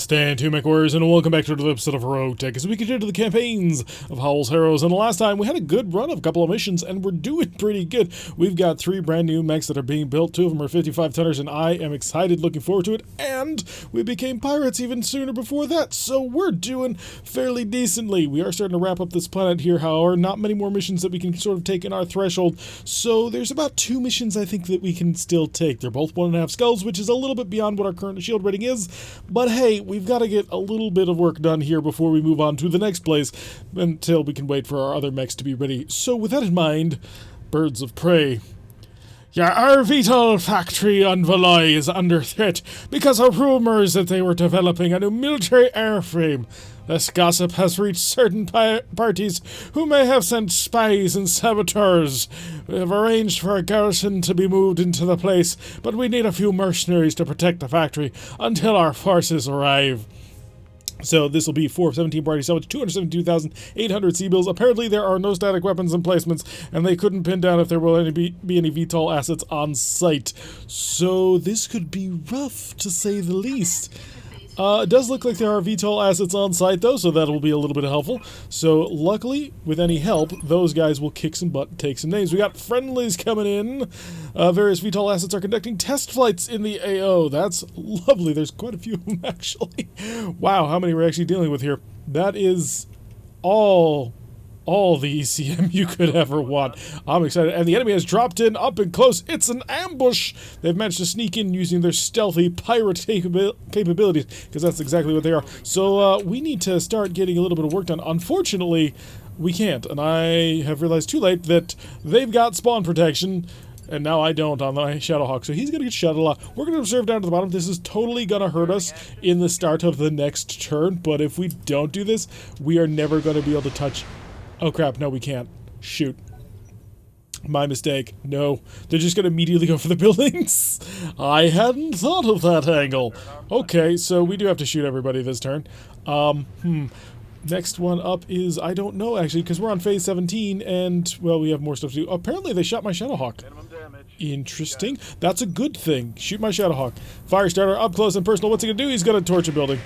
Stand to, mech warriors, and welcome back to another episode of RogueTech as we continue to the campaigns of Howl's Harrows. And the last time we had a good run of a couple of missions, and we're doing pretty good. We've got 3 brand new mechs that are being built. 2 of them are 55 tonners, and I am excited, looking forward to it. And we became pirates even sooner before that, so we're doing fairly decently. We are starting to wrap up this planet here, however. Not many more missions that we can sort of take in our threshold. So there's about 2 missions I think that we can still take. They're both 1.5 skulls, which is a little bit beyond what our current shield rating is. But hey, we've got to get a little bit of work done here before we move on to the next place, until we can wait for our other mechs to be ready. So with that in mind, birds of prey. Your orbital factory on Valoy is under threat because of rumors that they were developing a new military airframe. This gossip has reached certain parties who may have sent spies and saboteurs. We have arranged for a garrison to be moved into the place, but we need a few mercenaries to protect the factory until our forces arrive. So this will be 4 of 17 parties, so it's 272,800 C-bills. Apparently there are no static weapons emplacements, and they couldn't pin down if there will be any VTOL assets on site. So this could be rough, to say the least. It does look like there are VTOL assets on site, though, so that will be a little bit helpful. So, luckily, with any help, those guys will kick some butt and take some names. We got friendlies coming in. Various VTOL assets are conducting test flights in the AO. That's lovely. There's quite a few of them, actually. Wow, how many we're actually dealing with here. That is all the ECM you could ever want. I'm excited. And the enemy has dropped in up and close. It's an ambush. They've managed to sneak in using their stealthy pirate capabilities, because that's exactly what they are. So we need to start getting a little bit of work done. Unfortunately, we can't. And I have realized too late that they've got spawn protection, and now I don't on my Shadowhawk, so he's going to get shot a lot. We're going to observe down to the bottom. This is totally going to hurt us in the start of the next turn, but if we don't do this, we are never going to be able to touch... Oh crap, no we can't. Shoot. My mistake. No. They're just gonna immediately go for the buildings. I hadn't thought of that angle. Okay, so we do have to shoot everybody this turn. Next one up is, I don't know actually, because we're on phase 17 and, well, we have more stuff to do. Apparently they shot my Shadowhawk. Interesting. That's a good thing. Shoot my Shadowhawk. Firestarter up close and personal. What's he gonna do? He's gonna torch a building.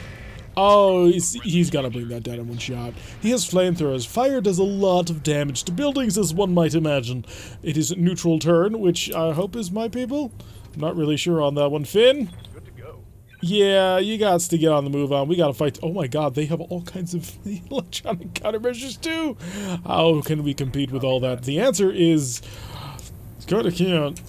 Oh, he's gonna bring that down in one shot. He has flamethrowers. Fire does a lot of damage to buildings, as one might imagine. It is neutral turn, which I hope is my people. I'm not really sure on that one. Finn? Good to go. Yeah, you got to get on the move on. We gotta fight. Oh my god, they have all kinds of electronic countermeasures too. How can we compete with all that? The answer is... Gotta can't.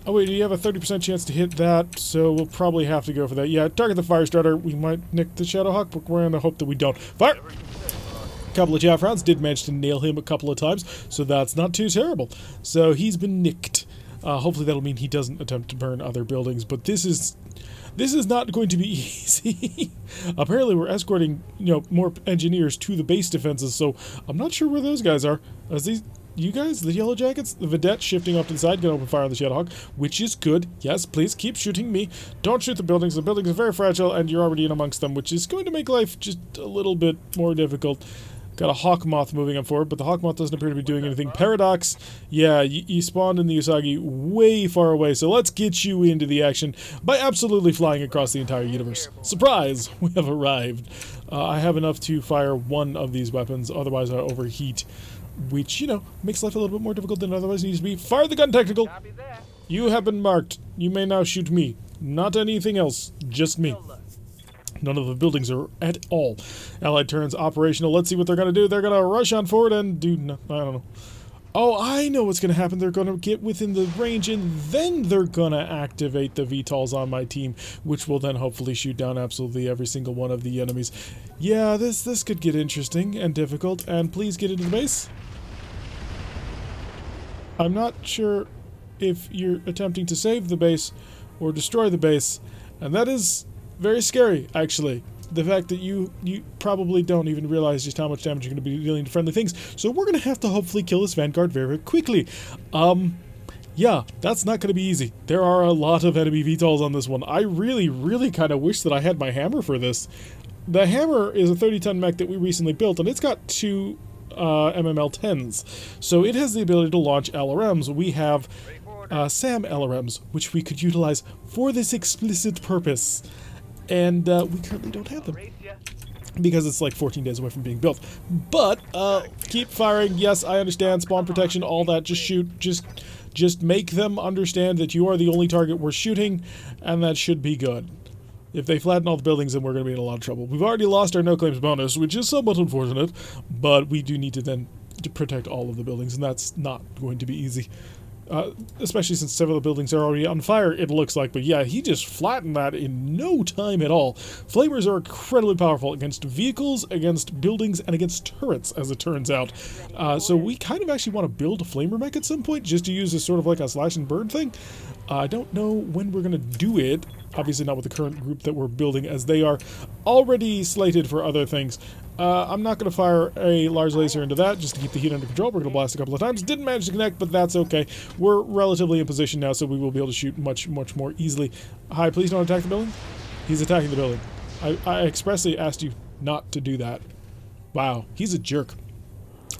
Oh wait, you have a 30% chance to hit that, so we'll probably have to go for that. Yeah, target the Firestarter. We might nick the Shadowhawk, but we're gonna hope that we don't. Fire! A couple of chaff rounds did manage to nail him a couple of times, so that's not too terrible. So he's been nicked. Hopefully that'll mean he doesn't attempt to burn other buildings, but this is not going to be easy. Apparently we're escorting, more engineers to the base defenses, so I'm not sure where those guys are. As these... You guys, the Yellow Jackets, the Vedette shifting off to the side, gonna open fire on the Shadowhawk, which is good. Yes, please keep shooting me. Don't shoot the buildings. The buildings are very fragile, and you're already in amongst them, which is going to make life just a little bit more difficult. Got a Hawk Moth moving up forward, but the Hawk Moth doesn't appear to be doing anything. Paradox, yeah, you spawned in the Usagi way far away, so let's get you into the action by absolutely flying across the entire universe. Surprise! We have arrived. I have enough to fire one of these weapons, otherwise I overheat. Which, makes life a little bit more difficult than it otherwise needs to be. Fire the gun, Technical! You have been marked. You may now shoot me. Not anything else. Just me. None of the buildings are at all. Allied turns operational. Let's see what they're going to do. They're going to rush on forward and do... No, I don't know. Oh, I know what's going to happen. They're going to get within the range, and then they're going to activate the VTOLs on my team, which will then hopefully shoot down absolutely every single one of the enemies. Yeah, this could get interesting and difficult, and please get into the base. I'm not sure if you're attempting to save the base or destroy the base, and that is very scary, actually. The fact that you probably don't even realize just how much damage you're going to be dealing to friendly things. So we're going to have to hopefully kill this Vanguard very, very quickly. Yeah, that's not going to be easy. There are a lot of enemy VTOLs on this one. I really, really kind of wish that I had my hammer for this. The hammer is a 30-ton mech that we recently built, and it's got 2 MML-10s. So it has the ability to launch LRMs. We have SAM LRMs, which we could utilize for this explicit purpose. And we currently don't have them because it's like 14 days away from being built. But keep firing. Yes, I understand. Spawn protection, all that. Just shoot. Just make them understand that you are the only target we're shooting, and that should be good. If they flatten all the buildings, then we're going to be in a lot of trouble. We've already lost our no-claims bonus, which is somewhat unfortunate, but we do need to then protect all of the buildings, and that's not going to be easy. Especially since several of the buildings are already on fire, it looks like. But yeah, he just flattened that in no time at all. Flamers are incredibly powerful against vehicles, against buildings, and against turrets, as it turns out. So we kind of actually want to build a flamer mech at some point, just to use as sort of like a slash and burn thing. I don't know when we're going to do it. Obviously not with the current group that we're building, as they are already slated for other things. I'm not going to fire a large laser into that just to keep the heat under control. We're going to blast a couple of times. Didn't manage to connect, but that's okay. We're relatively in position now, so we will be able to shoot much more easily. Hi, please don't attack the building. He's attacking the building. I expressly asked you not to do that. Wow, he's a jerk.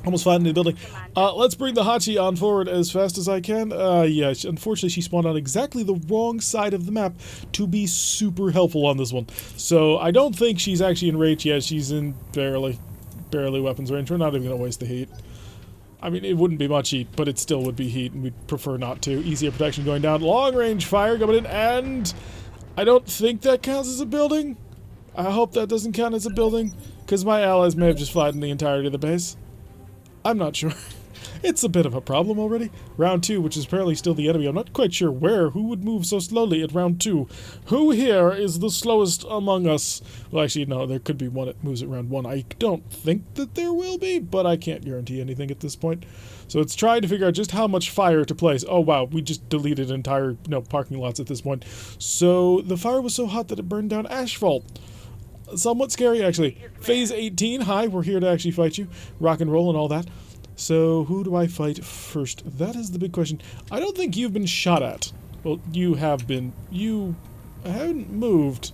Almost flattened the building. Let's bring the Hachi on forward as fast as I can. Yeah, unfortunately she spawned on exactly the wrong side of the map to be super helpful on this one. So I don't think she's actually in range yet. She's in barely weapons range. We're not even going to waste the heat. I mean, it wouldn't be much heat, but it still would be heat, and we'd prefer not to. Easier protection going down. Long range fire coming in, and I don't think that counts as a building. I hope that doesn't count as a building, because my allies may have just flattened the entirety of the base. I'm not sure. It's a bit of a problem already. Round 2, which is apparently still the enemy. I'm not quite sure who would move so slowly at round 2. Who here is the slowest among us? Well, actually, no, there could be one that moves at round 1. I don't think that there will be, but I can't guarantee anything at this point. So it's trying to figure out just how much fire to place. Oh, wow, we just deleted entire parking lots at this point. So the fire was so hot that it burned down asphalt. Somewhat scary, actually. Phase 18, hi, we're here to actually fight you. Rock and roll and all that. So, who do I fight first? That is the big question. I don't think you've been shot at. Well, you have been. You haven't moved.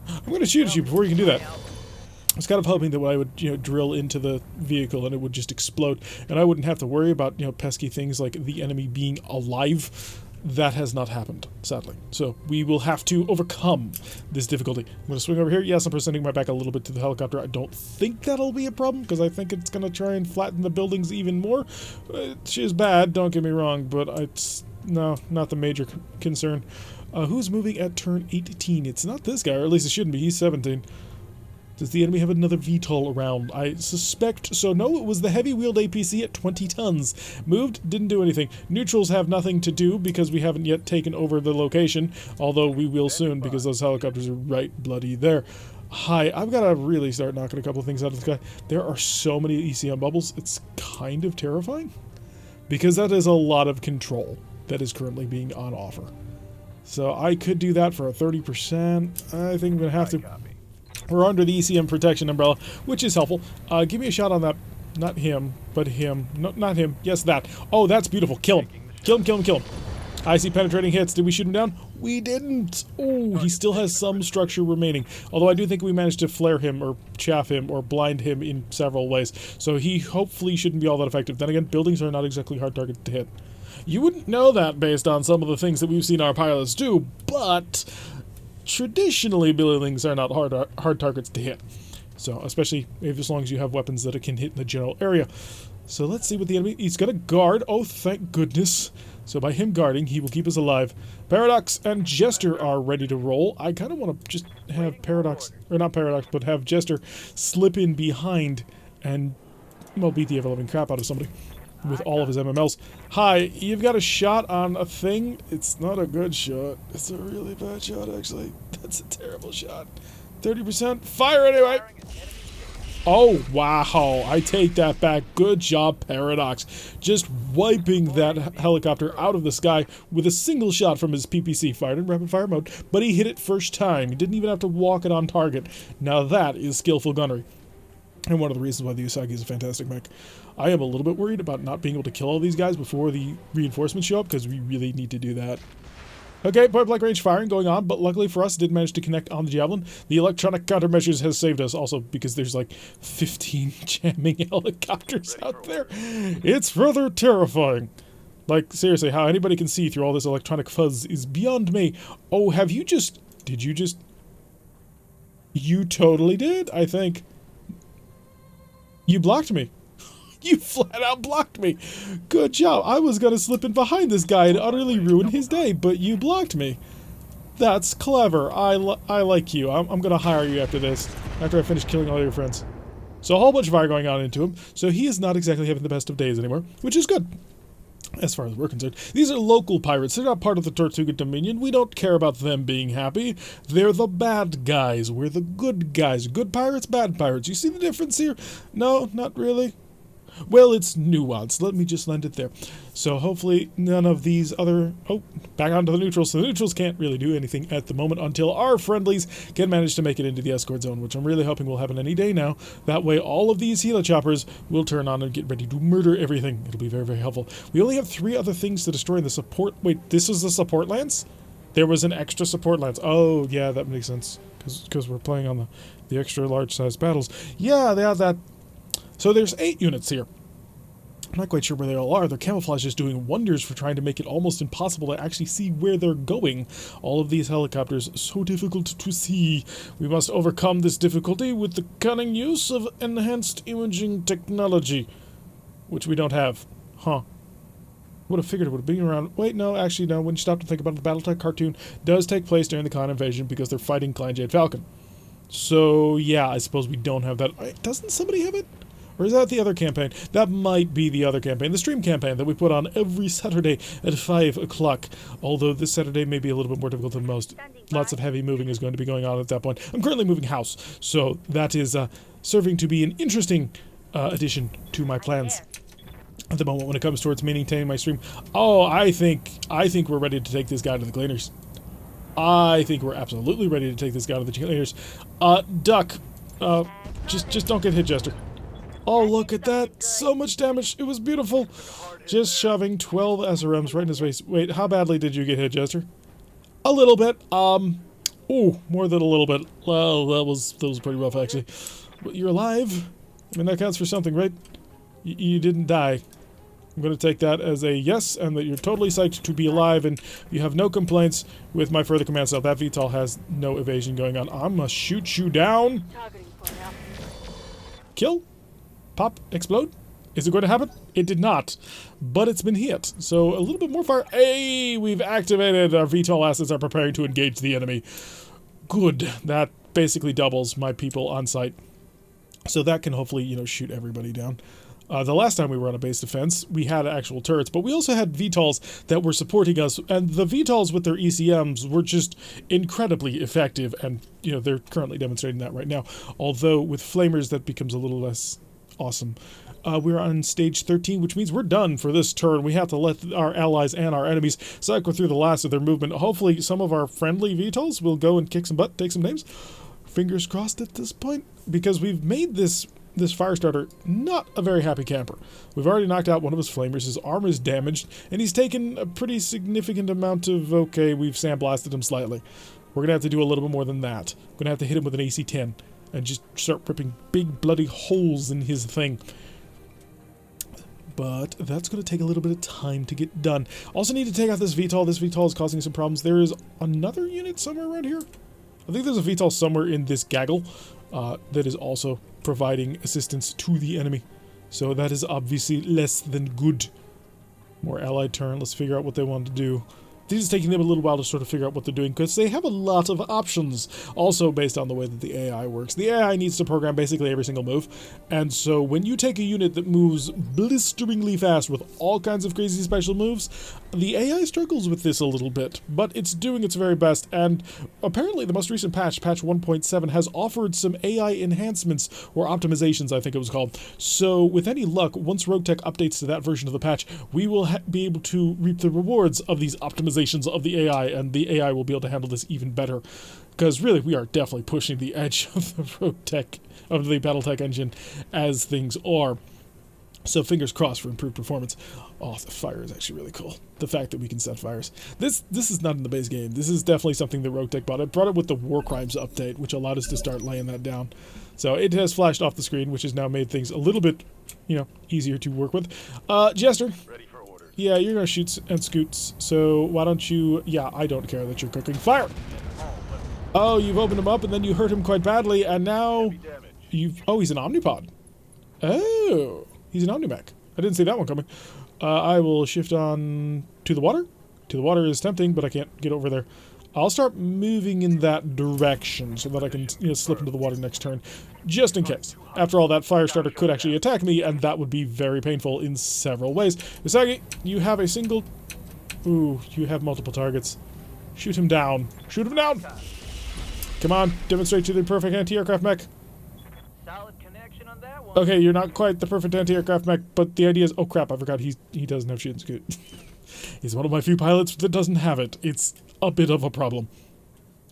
I'm going to shoot at you before you can do that. I was kind of hoping that I would, drill into the vehicle and it would just explode, and I wouldn't have to worry about, pesky things like the enemy being alive. That has not happened, sadly. So we will have to overcome this difficulty. I'm going to swing over here. Yes, I'm presenting my back a little bit to the helicopter. I don't think that'll be a problem, because I think it's going to try and flatten the buildings even more. She's bad, don't get me wrong, but it's, no, not the major concern. Who's moving at turn 18? It's not this guy, or at least it shouldn't be. He's 17. Does the enemy have another VTOL around? I suspect so. No, it was the heavy-wheeled APC at 20 tons. Moved, didn't do anything. Neutrals have nothing to do because we haven't yet taken over the location, although we will soon because those helicopters are right bloody there. Hi, I've got to really start knocking a couple of things out of the sky. There are so many ECM bubbles, it's kind of terrifying because that is a lot of control that is currently being on offer. So I could do that for a 30%. I think I'm going to have to... We're under the ECM protection umbrella, which is helpful. Give me a shot on that. Not him, but him. No, not him. Yes, that. Oh, that's beautiful. Kill him. Kill him, kill him, kill him. I see penetrating hits. Did we shoot him down? We didn't. Oh, he still has some structure remaining. Although I do think we managed to flare him or chaff him or blind him in several ways. So he hopefully shouldn't be all that effective. Then again, buildings are not exactly hard targets to hit. You wouldn't know that based on some of the things that we've seen our pilots do, but... traditionally, buildings are not hard targets to hit. So, especially as long as you have weapons that it can hit in the general area. So let's see what the enemy... He's going to guard. Oh, thank goodness. So by him guarding, he will keep us alive. Paradox and Jester are ready to roll. I kind of want to just have Paradox... Or not Paradox, but have Jester slip in behind and, well, beat the ever-living crap out of somebody with all of his MMLs. Hi, you've got a shot on a thing. It's not a good shot. It's a really bad shot, actually. That's a terrible shot. 30%. Fire anyway! Oh, wow. I take that back. Good job, Paradox. Just wiping that helicopter out of the sky with a single shot from his PPC, fired in rapid fire mode, but he hit it first time. He didn't even have to walk it on target. Now that is skillful gunnery. And one of the reasons why the Usagi is a fantastic mech. I am a little bit worried about not being able to kill all these guys before the reinforcements show up, because we really need to do that. Okay, point-blank range firing going on, but luckily for us, it did manage to connect on the Javelin. The electronic countermeasures has saved us, also because there's like 15 jamming helicopters out there. It's rather terrifying. Like, seriously, how anybody can see through all this electronic fuzz is beyond me. Oh, have you just... Did you just... You totally did, I think. You blocked me. You flat out blocked me. Good job. I was going to slip in behind this guy and utterly ruin his day, but you blocked me. That's clever. I like you. I'm going to hire you after this, after I finish killing all your friends. So a whole bunch of fire going on into him, so he is not exactly having the best of days anymore, which is good. As far as we're concerned, these are local pirates. They're not part of the Tortuga Dominion. We don't care about them being happy. They're the bad guys. We're the good guys. Good pirates, bad pirates. You see the difference here? No, not really. Well, it's nuanced. Let me just land it there. So hopefully none of these other... Oh, back onto the neutrals. So the neutrals can't really do anything at the moment until our friendlies can manage to make it into the escort zone, which I'm really hoping will happen any day now. That way all of these helichoppers will turn on and get ready to murder everything. It'll be very, very helpful. We only have 3 other things to destroy in the support... Wait, this is the support lance? There was an extra support lance. Oh, yeah, that makes sense. Because we're playing on the extra large-sized battles. Yeah, they have that... So there's 8 units here. I'm not quite sure where they all are. Their camouflage is doing wonders for trying to make it almost impossible to actually see where they're going. All of these helicopters, so difficult to see. We must overcome this difficulty with the cunning use of enhanced imaging technology, which we don't have. Huh. Would have figured it would have been around. Wait, no, actually, no. When you stop to think about it, the BattleTech cartoon does take place during the Khan invasion because they're fighting Klein Jade Falcon. So, yeah, I suppose we don't have that. Doesn't somebody have it? Or is that the other campaign? That might be the other campaign. The stream campaign that we put on every Saturday at 5 o'clock. Although this Saturday may be a little bit more difficult than most. Lots of heavy moving is going to be going on at that point. I'm currently moving house, so that is serving to be an interesting addition to my plans at the moment when it comes towards maintaining my stream. Oh, I think we're ready to take this guy to the cleaners. I think we're absolutely ready to take this guy to the cleaners. Duck. Just don't get hit, Jester. Oh, look at that. So much damage. It was beautiful. Just shoving 12 SRMs right in his face. Wait, how badly did you get hit, Jester? A little bit. Ooh, more than a little bit. Well, that was pretty rough, actually. But you're alive. I mean, that counts for something, right? You didn't die. I'm going to take that as a yes, and that you're totally psyched to be alive, and you have no complaints with my further command cell. That VTOL has no evasion going on. I'm going to shoot you down. Kill? Pop? Explode? Is it going to happen? It did not, but it's been hit. So a little bit more fire. Hey, we've activated. Our VTOL assets are preparing to engage the enemy. Good. That basically doubles my people on site. So that can hopefully, you know, shoot everybody down. The last time we were on a base defense, we had actual turrets, but we also had VTOLs that were supporting us, and the VTOLs with their ECMs were just incredibly effective, and, you know, they're currently demonstrating that right now. Although, with flamers, that becomes a little less awesome. We're on stage 13, which means we're done for this turn. We have to let our allies and our enemies cycle through the last of their movement. Hopefully, some of our friendly VTOLs will go and kick some butt, take some names. Fingers crossed at this point, because we've made this Firestarter not a very happy camper. We've already knocked out one of his flamers, his armor is damaged, and he's taken a pretty significant amount of, okay, we've sandblasted him slightly. We're going to have to do a little bit more than that. We're going to have to hit him with an AC-10 and just start ripping big bloody holes in his thing. But that's going to take a little bit of time to get done. Also need to take out this VTOL. This VTOL is causing some problems. There is another unit somewhere around here. I think there's a VTOL somewhere in this gaggle that is also providing assistance to the enemy. So that is obviously less than good. More allied turn. Let's figure out what they want to do. This is taking them a little while to sort of figure out what they're doing, because they have a lot of options. Also based on the way that the AI works. The AI needs to program basically every single move. And so when you take a unit that moves blisteringly fast with all kinds of crazy special moves, the AI struggles with this a little bit. But it's doing its very best. And apparently the most recent patch, patch 1.7, has offered some AI enhancements, or optimizations I think it was called. So with any luck, once RogueTech updates to that version of the patch, we will be able to reap the rewards of these optimizations of the AI, and the AI will be able to handle this even better. Because really, we are definitely pushing the edge of the RogueTech, of the BattleTech engine, as things are. So fingers crossed for improved performance. Oh, the fire is actually really cool. The fact that we can set fires. This is not in the base game. This is definitely something that RogueTech brought. It brought it with the War Crimes update, which allowed us to start laying that down. So it has flashed off the screen, which has now made things a little bit, you know, easier to work with. Jester. Ready for orders. Yeah, you're gonna shoot and scoots. So why don't you? Yeah, I don't care that you're cooking fire. Oh, you've opened him up and then you hurt him quite badly, and now you've... Oh, he's an Omnipod. Oh, he's an Omnimech. I didn't see that one coming. I will shift on to the water. To the water is tempting, but I can't get over there. I'll start moving in that direction so that I can, you know, slip into the water next turn, just in case. After all, that fire starter could actually attack me, and that would be very painful in several ways. Usagi, you have a single... Ooh, you have multiple targets. Shoot him down. Shoot him down! Come on, demonstrate to the perfect anti-aircraft mech. Solid connection on that one. Okay, you're not quite the perfect anti-aircraft mech, but the idea is... Oh crap, I forgot he doesn't have shoot and scoot. He's one of my few pilots that doesn't have it. It's a bit of a problem.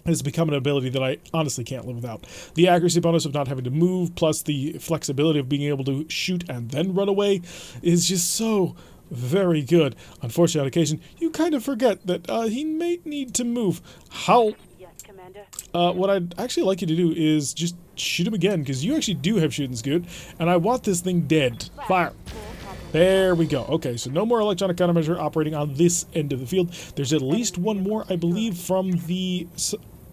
It's become an ability that I honestly can't live without. The accuracy bonus of not having to move, plus the flexibility of being able to shoot and then run away, is just so very good. Unfortunately, on occasion, you kind of forget that he may need to move. Howl. Yes, Commander. What I'd actually like you to do is just shoot him again, because you actually do have shoot and scoot, and I want this thing dead. Fire. There we go. Okay, so no more electronic countermeasure operating on this end of the field. There's at least one more, I believe, from the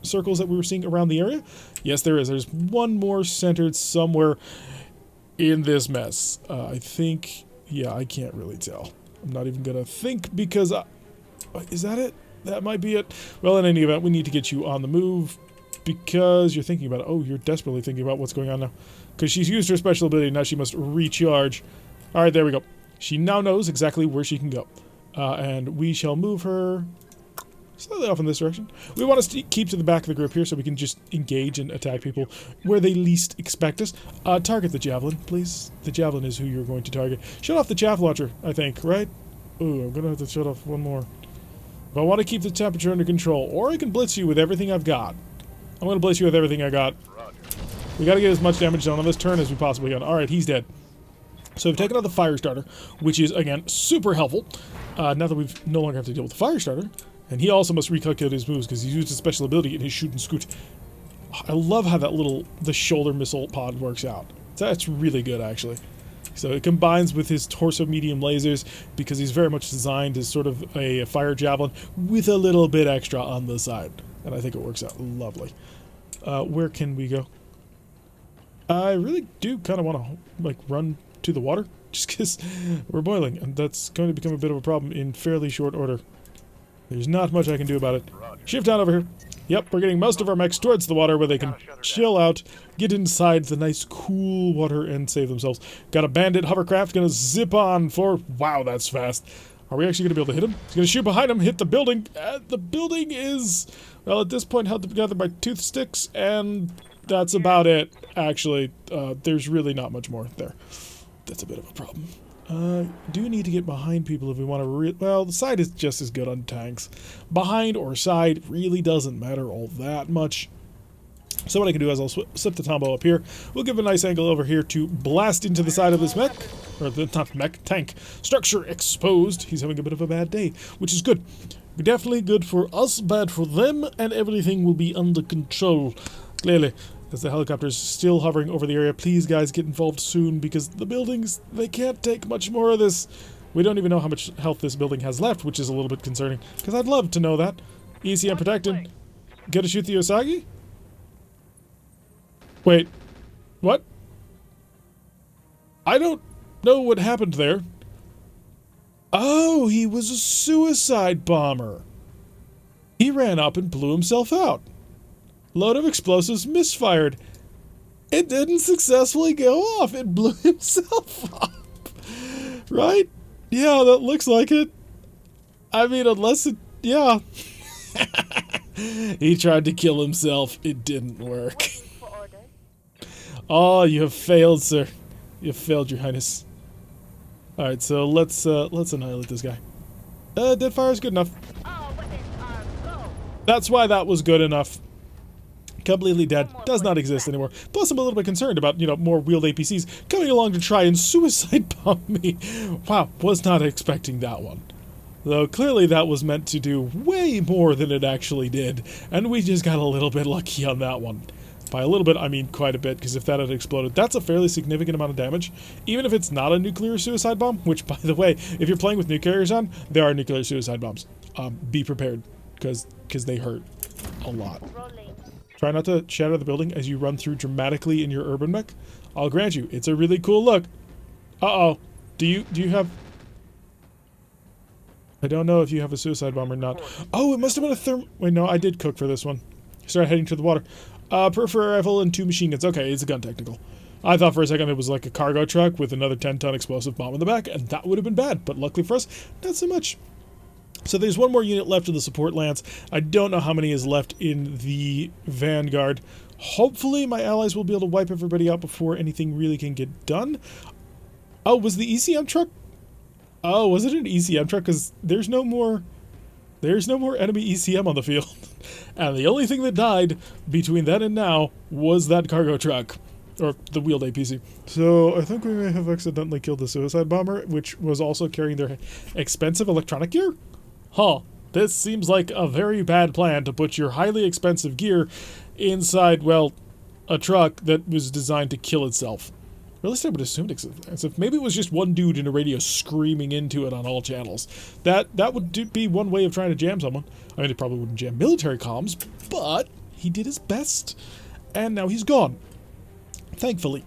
circles that we were seeing around the area. Yes, there is. There's one more centered somewhere in this mess. I think... Yeah, I can't really tell. I'm not even going to think because... is that it? That might be it. Well, in any event, we need to get you on the move because you're thinking about it. Oh, you're desperately thinking about what's going on now. Because she's used her special ability, now she must recharge. Alright, there we go. She now knows exactly where she can go. And we shall move her slightly off in this direction. We want to keep to the back of the group here so we can just engage and attack people where they least expect us. Target the javelin, please. The javelin is who you're going to target. Shut off the chaff launcher, I think, right? Ooh, I'm going to have to shut off one more. If I want to keep the temperature under control, or I can blitz you with everything I've got. I'm going to blitz you with everything I got. We got to get as much damage done on this turn as we possibly can. Alright, he's dead. So we've taken out the fire starter, which is, again, super helpful. Now that we've no longer have to deal with the fire starter. And he also must recalculate his moves because he's used his special ability in his shoot and scoot. I love how that the shoulder missile pod works out. That's really good, actually. So it combines with his torso medium lasers because he's very much designed as sort of a fire javelin with a little bit extra on the side. And I think it works out lovely. Where can we go? I really do kind of want to, like, run to the water, just because we're boiling, and that's going to become a bit of a problem in fairly short order. There's not much I can do about it. Shift down over here. Yep, we're getting most of our mechs towards the water where they can chill out, get inside the nice cool water, and save themselves. Got a bandit hovercraft gonna zip on for... Wow, that's fast. Are we actually gonna be able to hit him? He's gonna shoot behind him, hit the building. The building is, well, at this point held together by tooth sticks, and that's about it, actually. There's really not much more there. That's a bit of a problem. Do need to get behind people if we want to well, the side is just as good on tanks. Behind or side really doesn't matter all that much. So what I can do is I'll slip the Tombo up here. We'll give a nice angle over here to blast into the side of this mech. Or not mech, tank. Structure exposed. He's having a bit of a bad day, which is good. Definitely good for us, bad for them, and everything will be under control. Clearly. As the helicopter's still hovering over the area, please guys get involved soon because the buildings, they can't take much more of this. We don't even know how much health this building has left, which is a little bit concerning because I'd love to know that. ECM protected. Gonna shoot the Osagi? Wait, what? I don't know what happened there. Oh, he was a suicide bomber. He ran up and blew himself out. Load of explosives misfired. It didn't successfully go off. It blew himself up. Right? Yeah, that looks like it. I mean, unless it... Yeah. He tried to kill himself. It didn't work. Oh, you have failed, sir. You have failed, Your Highness. Alright, so let's annihilate this guy. Dead fire is good enough. That's why that was good enough. Completely dead. Does not exist anymore. Plus, I'm a little bit concerned about, you know, more wheeled APCs coming along to try and suicide bomb me. Wow, was not expecting that one. Though, clearly that was meant to do way more than it actually did, and we just got a little bit lucky on that one. By a little bit, I mean quite a bit, because if that had exploded, that's a fairly significant amount of damage, even if it's not a nuclear suicide bomb, which, by the way, if you're playing with nuke carriers on, there are nuclear suicide bombs. Be prepared, because they hurt a lot. Try not to shatter the building as you run through dramatically in your urban mech. I'll grant you, it's a really cool look. Uh-oh. Do you have... I don't know if you have a suicide bomb or not. Oh, it must have been a therm... Wait, no, I did cook for this one. Start heading to the water. Peripheral rifle and 2 machine guns. Okay, it's a gun technical. I thought for a second it was like a cargo truck with another 10-ton explosive bomb in the back, and that would have been bad. But luckily for us, not so much. So there's one more unit left in the support lance. I don't know how many is left in the vanguard. Hopefully my allies will be able to wipe everybody out before anything really can get done. Oh, was the ECM truck? Oh, was it an ECM truck? Because there's no more enemy ECM on the field. And the only thing that died between then and now was that cargo truck. Or the wheeled APC. So I think we may have accidentally killed the suicide bomber, which was also carrying their expensive electronic gear. Huh. This seems like a very bad plan to put your highly expensive gear inside, well, a truck that was designed to kill itself. Or at least I would assume it's expensive. Maybe it was just one dude in a radio screaming into it on all channels. That would be one way of trying to jam someone. I mean, it probably wouldn't jam military comms, but he did his best. And now he's gone. Thankfully.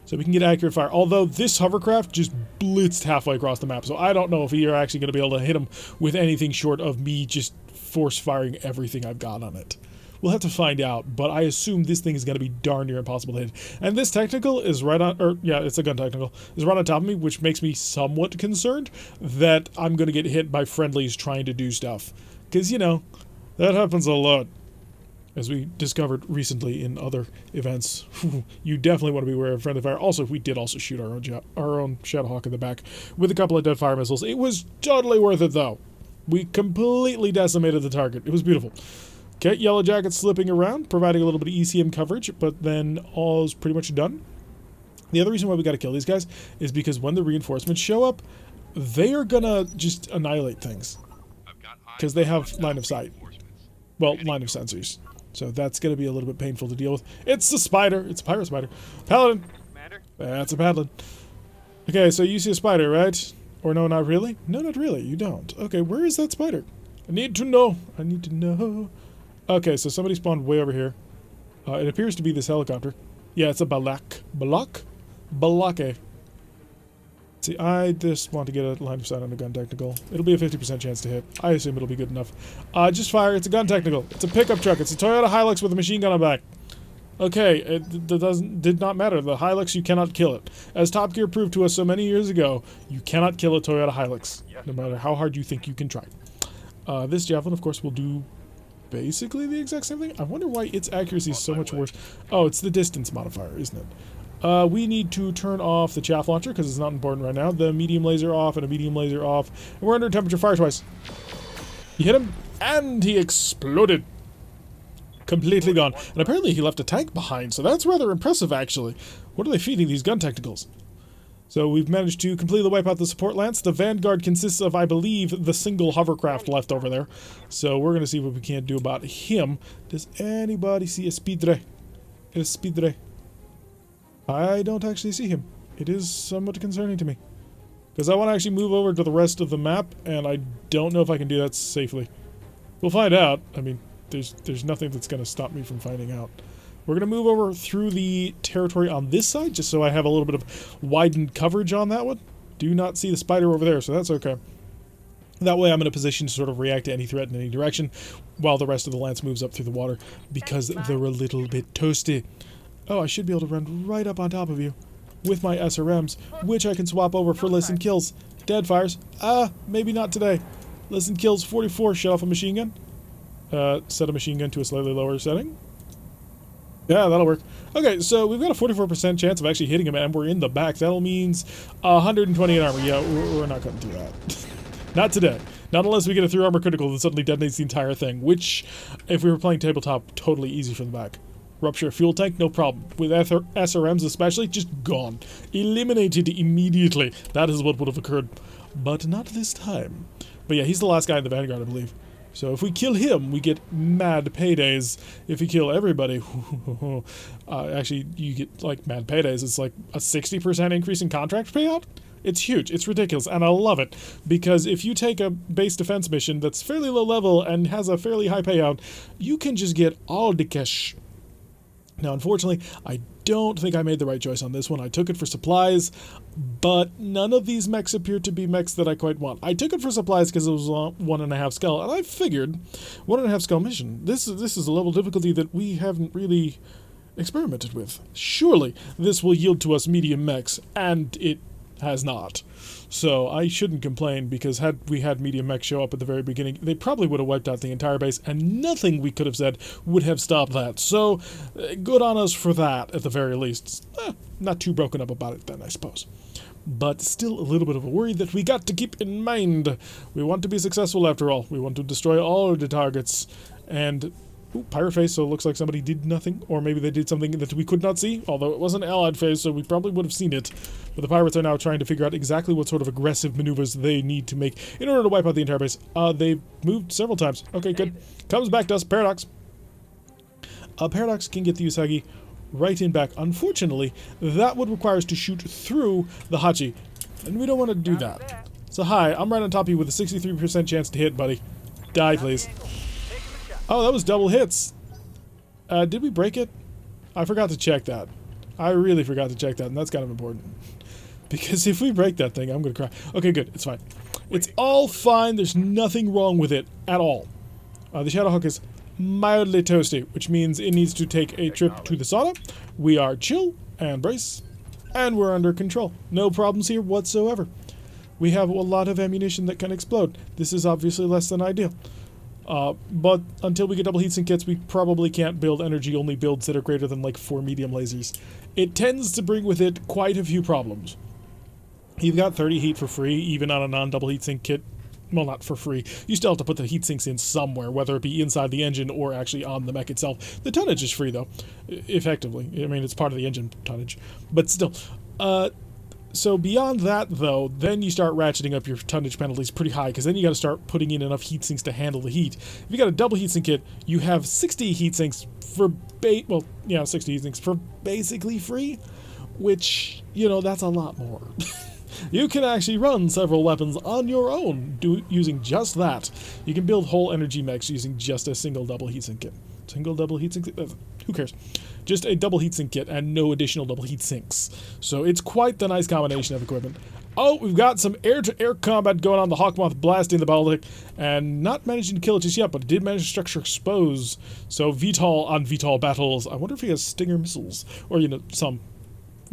So we can get accurate fire. Although this hovercraft just blitzed halfway across the map. So I don't know if we are actually going to be able to hit him with anything short of me just force firing everything I've got on it. We'll have to find out, but I assume this thing is going to be darn near impossible to hit. And this technical is right on, or yeah, it's a gun technical, is right on top of me, which makes me somewhat concerned that I'm going to get hit by friendlies trying to do stuff. Because, you know, that happens a lot. As we discovered recently in other events, you definitely want to be aware of friendly fire. Also, we did also shoot our own Shadowhawk in the back with a couple of dead fire missiles. It was totally worth it, though. We completely decimated the target. It was beautiful. Okay, Yellow Jackets slipping around, providing a little bit of ECM coverage, but then all's pretty much done. The other reason why we got to kill these guys is because when the reinforcements show up, they are gonna just annihilate things. Because they have line of sight. Well, line of sensors. So that's going to be a little bit painful to deal with. It's a spider. It's a pirate spider. Paladin. Commander? That's a paladin. Okay, so you see a spider, right? Or no, not really? No, not really. You don't. Okay, where is that spider? I need to know. I need to know. Okay, so somebody spawned way over here. It appears to be this helicopter. Yeah, it's a Balak. Balak? Balake. See, I just want to get a line of sight on a gun technical. It'll be a 50% chance to hit. I assume it'll be good enough. Just fire. It's a gun technical. It's a pickup truck. It's a Toyota Hilux with a machine gun on back. Okay, it did not matter. The Hilux, you cannot kill it. As Top Gear proved to us so many years ago, you cannot kill a Toyota Hilux, no matter how hard you think you can try. This Javelin, of course, will do basically the exact same thing. I wonder why its accuracy is so much worse. Oh, it's the distance modifier, isn't it? We need to turn off the chaff launcher because it's not important right now. The medium laser off and a medium laser off. And we're under temperature fire twice. You hit him, and he exploded. Completely gone. And apparently he left a tank behind, so that's rather impressive, actually. What are they feeding these gun technicals? So we've managed to completely wipe out the support lance. The vanguard consists of, I believe, the single hovercraft left over there. So we're going to see what we can do about him. Does anybody see a speedre? A speedre. I don't actually see him. It is somewhat concerning to me. Because I want to actually move over to the rest of the map, and I don't know if I can do that safely. We'll find out. I mean, there's nothing that's going to stop me from finding out. We're going to move over through the territory on this side, just so I have a little bit of widened coverage on that one. Do not see the spider over there, so that's okay. That way I'm in a position to sort of react to any threat in any direction, while the rest of the lance moves up through the water, because they're a little bit toasty. Oh, I should be able to run right up on top of you with my SRMs, which I can swap over for listen kills. Dead fires. Maybe not today. Listen kills 44. Shut off a machine gun. Set a machine gun to a slightly lower setting. Yeah, that'll work. Okay, so we've got a 44% chance of actually hitting him, and we're in the back. That'll means 128 armor. Yeah, we're not going to do that. Not today. Not unless we get a 3 armor critical that suddenly detonates the entire thing, which, if we were playing tabletop, totally easy from the back. Rupture a fuel tank, no problem. With SRMs especially, just gone. Eliminated immediately. That is what would have occurred. But not this time. But yeah, he's the last guy in the Vanguard, I believe. So if we kill him, we get mad paydays. If we kill everybody, actually, you get, like, mad paydays. It's like a 60% increase in contract payout. It's huge. It's ridiculous, and I love it. Because if you take a base defense mission that's fairly low level and has a fairly high payout, you can just get all the cash. Now, unfortunately, I don't think I made the right choice on this one. I took it for supplies, but none of these mechs appear to be mechs that I quite want. I took it for supplies because it was 1.5 skull, and I figured 1.5 skull mission. This is a level of difficulty that we haven't really experimented with. Surely this will yield to us medium mechs, and it has not. So I shouldn't complain, because had we had medium mechs show up at the very beginning, they probably would have wiped out the entire base, and nothing we could have said would have stopped that. So good on us for that, at the very least. Not too broken up about it then, I suppose. But still a little bit of a worry that we got to keep in mind. We want to be successful after all. We want to destroy all of the targets. And ooh, pirate phase, so it looks like somebody did nothing, or maybe they did something that we could not see, although it was an allied phase, so we probably would have seen it. But the pirates are now trying to figure out exactly what sort of aggressive maneuvers they need to make in order to wipe out the entire base. They've moved several times. Okay, good. Comes back to us. Paradox. Paradox can get the Usagi right in back. Unfortunately, that would require us to shoot through the Hachi, and we don't want to do that. So hi, I'm right on top of you with a 63% chance to hit, buddy. Die, please. Oh, that was double hits. Did we break it? I forgot to check that. I really forgot to check that, and that's kind of important. Because if we break that thing, I'm going to cry. Okay, good. It's fine. It's all fine. There's nothing wrong with it at all. The Shadowhawk is mildly toasty, which means it needs to take a trip to the sauna. We are chill and brace, and we're under control. No problems here whatsoever. We have a lot of ammunition that can explode. This is obviously less than ideal. But until we get double heatsink kits, we probably can't build energy-only builds that are greater than like 4 medium lasers. It tends to bring with it quite a few problems. You've got 30 heat for free, even on a non-double heatsink kit. Well, not for free. You still have to put the heat sinks in somewhere, whether it be inside the engine or actually on the mech itself. The tonnage is free, though, effectively. I mean, it's part of the engine tonnage. But still, so beyond that, though, then you start ratcheting up your tonnage penalties pretty high, because then you got to start putting in enough heat sinks to handle the heat. If you got a double heatsink kit, you have 60 heat sinks for 60 heat sinks for basically free, which, you know, that's a lot more. You can actually run several weapons on your own using just that. You can build whole energy mechs using just a single double heatsink kit. Single double heatsink kit? Who cares? Just a double heatsink kit and no additional double heat sinks. So it's quite the nice combination of equipment. Oh, we've got some air-to-air combat going on. The Hawkmoth blasting the BattleTech and not managing to kill it just yet, but it did manage to structure expose. So VTOL on VTOL battles. I wonder if he has Stinger missiles, or, you know, some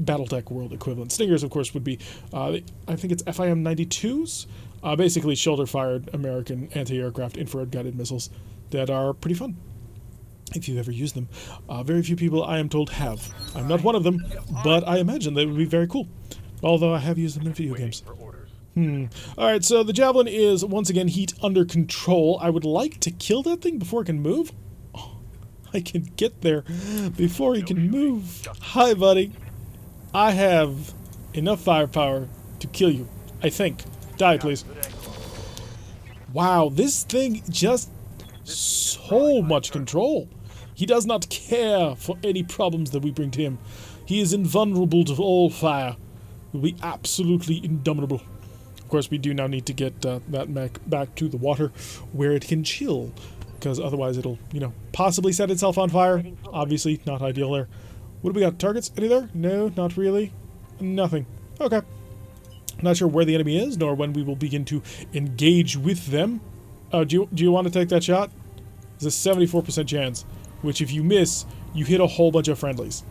BattleTech world equivalent. Stingers, of course, would be, I think it's FIM 92s, basically shoulder-fired American anti-aircraft infrared-guided missiles that are pretty fun, if you've ever used them. Very few people, I am told, have. I'm not one of them, but I imagine they would be very cool, although I have used them in video games. Alright, so the Javelin is, once again, heat under control. I would like to kill that thing before it can move. Oh, I can get there before he can move. Hi, buddy. I have enough firepower to kill you, I think. Die, please. Wow, this thing just so much control. He does not care for any problems that we bring to him. He is invulnerable to all fire. Will be absolutely indomitable. Of course, we do now need to get that mech back to the water where it can chill, because otherwise it'll, you know, possibly set itself on fire. Obviously, not ideal there. What do we got? Targets? Any there? No, not really. Nothing. Okay. Not sure where the enemy is, nor when we will begin to engage with them. Do you want to take that shot? There's a 74% chance, which if you miss, you hit a whole bunch of friendlies.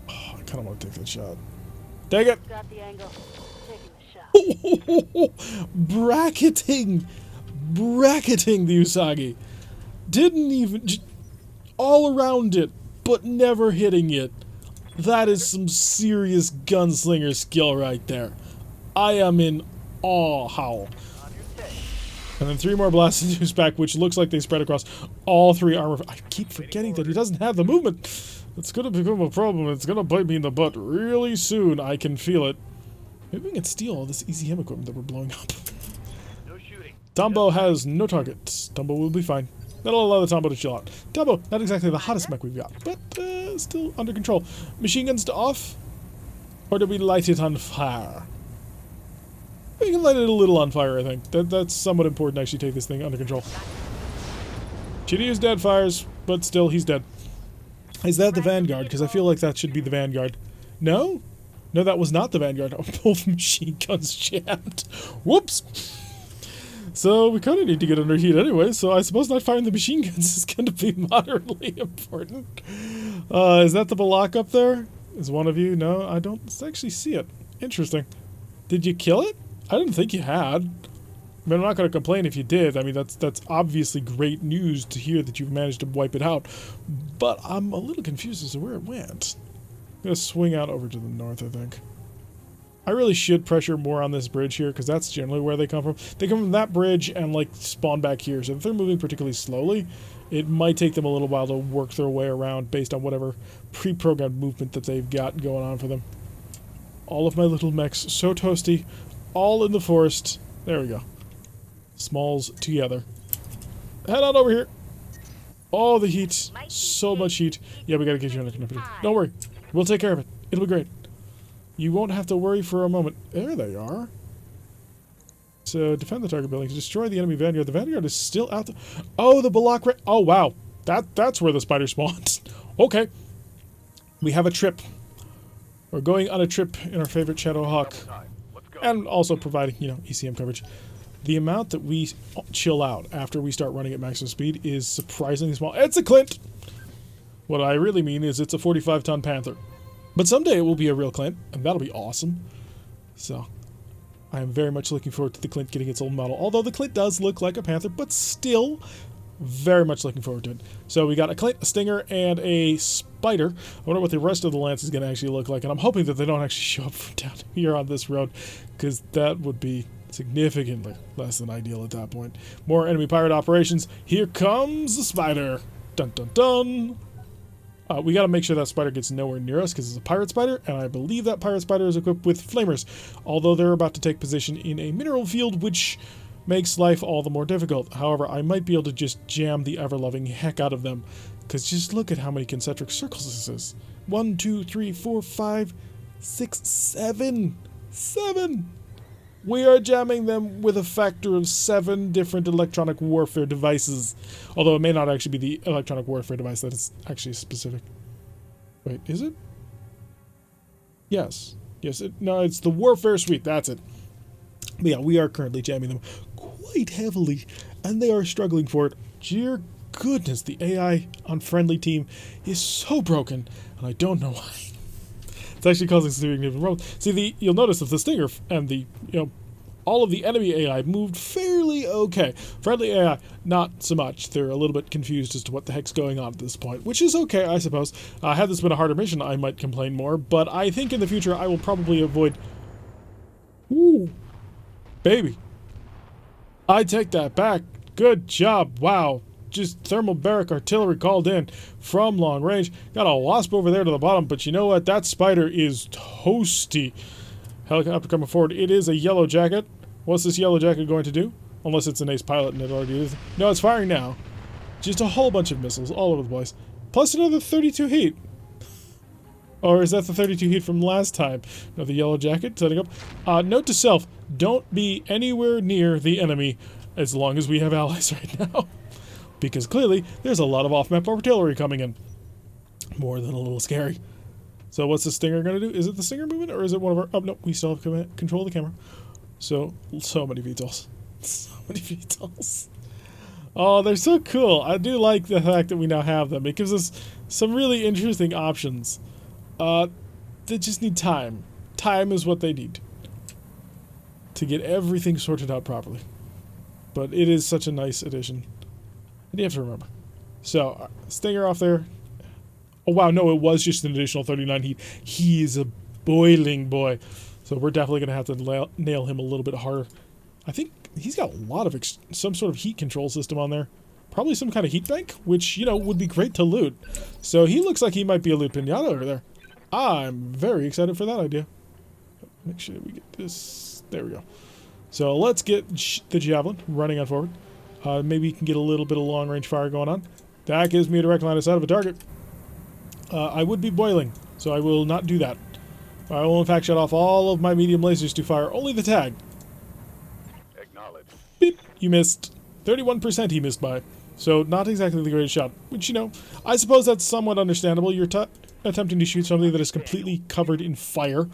Oh, I kind of want to take that shot. Take it! Got the angle. Taking the shot. Bracketing the Usagi. Didn't even... all around it, but never hitting it. That is some serious gunslinger skill right there. I am in awe, Howl. And then 3 more blasts into his back, which looks like they spread across all 3 armor. I keep forgetting that he doesn't have the movement. It's going to become a problem. It's going to bite me in the butt really soon. I can feel it. Maybe we can steal all this ECM equipment that we're blowing up. No shooting. Tombo has no targets. Tombo will be fine. That'll allow the Tombo to chill out. Tombo, not exactly the hottest mech we've got, but still under control. Machine guns to off? Or do we light it on fire? We can light it a little on fire, I think. That's somewhat important to actually take this thing under control. Chidi is dead, fires, but still, he's dead. Is that the Vanguard? Because I feel like that should be the Vanguard. No? No, that was not the Vanguard. Oh, both machine guns jammed. Whoops! So we kind of need to get under heat anyway, so I suppose not firing the machine guns is going to be moderately important. Is that the Balak up there? Is one of you? No, I don't actually see it. Interesting. Did you kill it? I didn't think you had. I mean, I'm not going to complain if you did. I mean, that's obviously great news to hear that you've managed to wipe it out. But I'm a little confused as to where it went. I'm going to swing out over to the north, I think. I really should pressure more on this bridge here, because that's generally where they come from. They come from that bridge and, like, spawn back here. So if they're moving particularly slowly, it might take them a little while to work their way around based on whatever pre-programmed movement that they've got going on for them. All of my little mechs, so toasty, all in the forest. There we go. Smalls together. Head on over here. Oh, the heat. So much heat. Yeah, we gotta get you under control. Don't worry. We'll take care of it. It'll be great. You won't have to worry for a moment. There they are. So, defend the target building. Destroy the enemy Vanguard. The Vanguard is still out there. Oh, the Balak. Oh, wow. That's where the spider spawns. Okay. We have a trip. We're going on a trip in our favorite Shadowhawk. And also providing, you know, ECM coverage. The amount that we chill out after we start running at maximum speed is surprisingly small. It's a Clint! What I really mean is it's a 45-ton Panther. But someday it will be a real Clint, and that'll be awesome. So, I am very much looking forward to the Clint getting its own model. Although the Clint does look like a Panther, but still very much looking forward to it. So we got a Clint, a Stinger, and a Spider. I wonder what the rest of the Lance is going to actually look like, and I'm hoping that they don't actually show up from down here on this road, because that would be significantly less than ideal at that point. More enemy pirate operations. Here comes the Spider. Dun dun dun. We got to make sure that spider gets nowhere near us because it's a pirate spider, and I believe that pirate spider is equipped with flamers, although they're about to take position in a mineral field, which makes life all the more difficult. However, I might be able to just jam the ever-loving heck out of them, because just look at how many concentric circles this is. 1, 2, 3, 4, 5, 6, 7. 7! We are jamming them with a factor of 7 different electronic warfare devices. Although it may not actually be the electronic warfare device that is actually specific. Wait, is it? Yes. Yes, no, it's the warfare suite. That's it. But yeah, we are currently jamming them quite heavily, and they are struggling for it. Dear goodness, the AI on friendly team is so broken, and I don't know why. It's actually causing significant problems. See, you'll notice that the Stinger and the, all of the enemy AI moved fairly okay. Friendly AI, not so much. They're a little bit confused as to what the heck's going on at this point, which is okay, I suppose. Had this been a harder mission, I might complain more, but I think in the future I will probably avoid... Ooh. Baby. I take that back. Good job. Wow. Just thermal barrack artillery called in from long range. Got a wasp over there to the bottom, but you know what? That spider is toasty. Helicopter coming forward. It is a yellow jacket. What's this yellow jacket going to do? Unless it's an ace pilot and it already is. No, it's firing now. Just a whole bunch of missiles all over the place. Plus another 32 heat. Or is that the 32 heat from last time? No, the yellow jacket setting up. Note to self, don't be anywhere near the enemy as long as we have allies right now. Because clearly, there's a lot of off-map artillery coming in. More than a little scary. So what's the Stinger going to do? Is it the Stinger movement, or is it one of our... Oh, no, we still have control of the camera. So many VTOLs. So many VTOLs. Oh, they're so cool. I do like the fact that we now have them. It gives us some really interesting options. They just need time. Time is what they need. To get everything sorted out properly. But it is such a nice addition. And you have to remember. So, Stinger off there. Oh, wow, no, it was just an additional 39 heat. He is a boiling boy. So we're definitely going to have to nail him a little bit harder. I think he's got a lot of some sort of heat control system on there. Probably some kind of heat bank, which, would be great to loot. So he looks like he might be a loot pinata over there. I'm very excited for that idea. Make sure we get this. There we go. So let's get the Javelin running on forward. Maybe you can get a little bit of long-range fire going on. That gives me a direct line of sight of a target. I would be boiling, so I will not do that. I will, in fact, shut off all of my medium lasers to fire only the tag. Acknowledge. Beep. You missed. 31% he missed by. So not exactly the greatest shot, which, you know, I suppose that's somewhat understandable. You're attempting to shoot something that is completely covered in fire.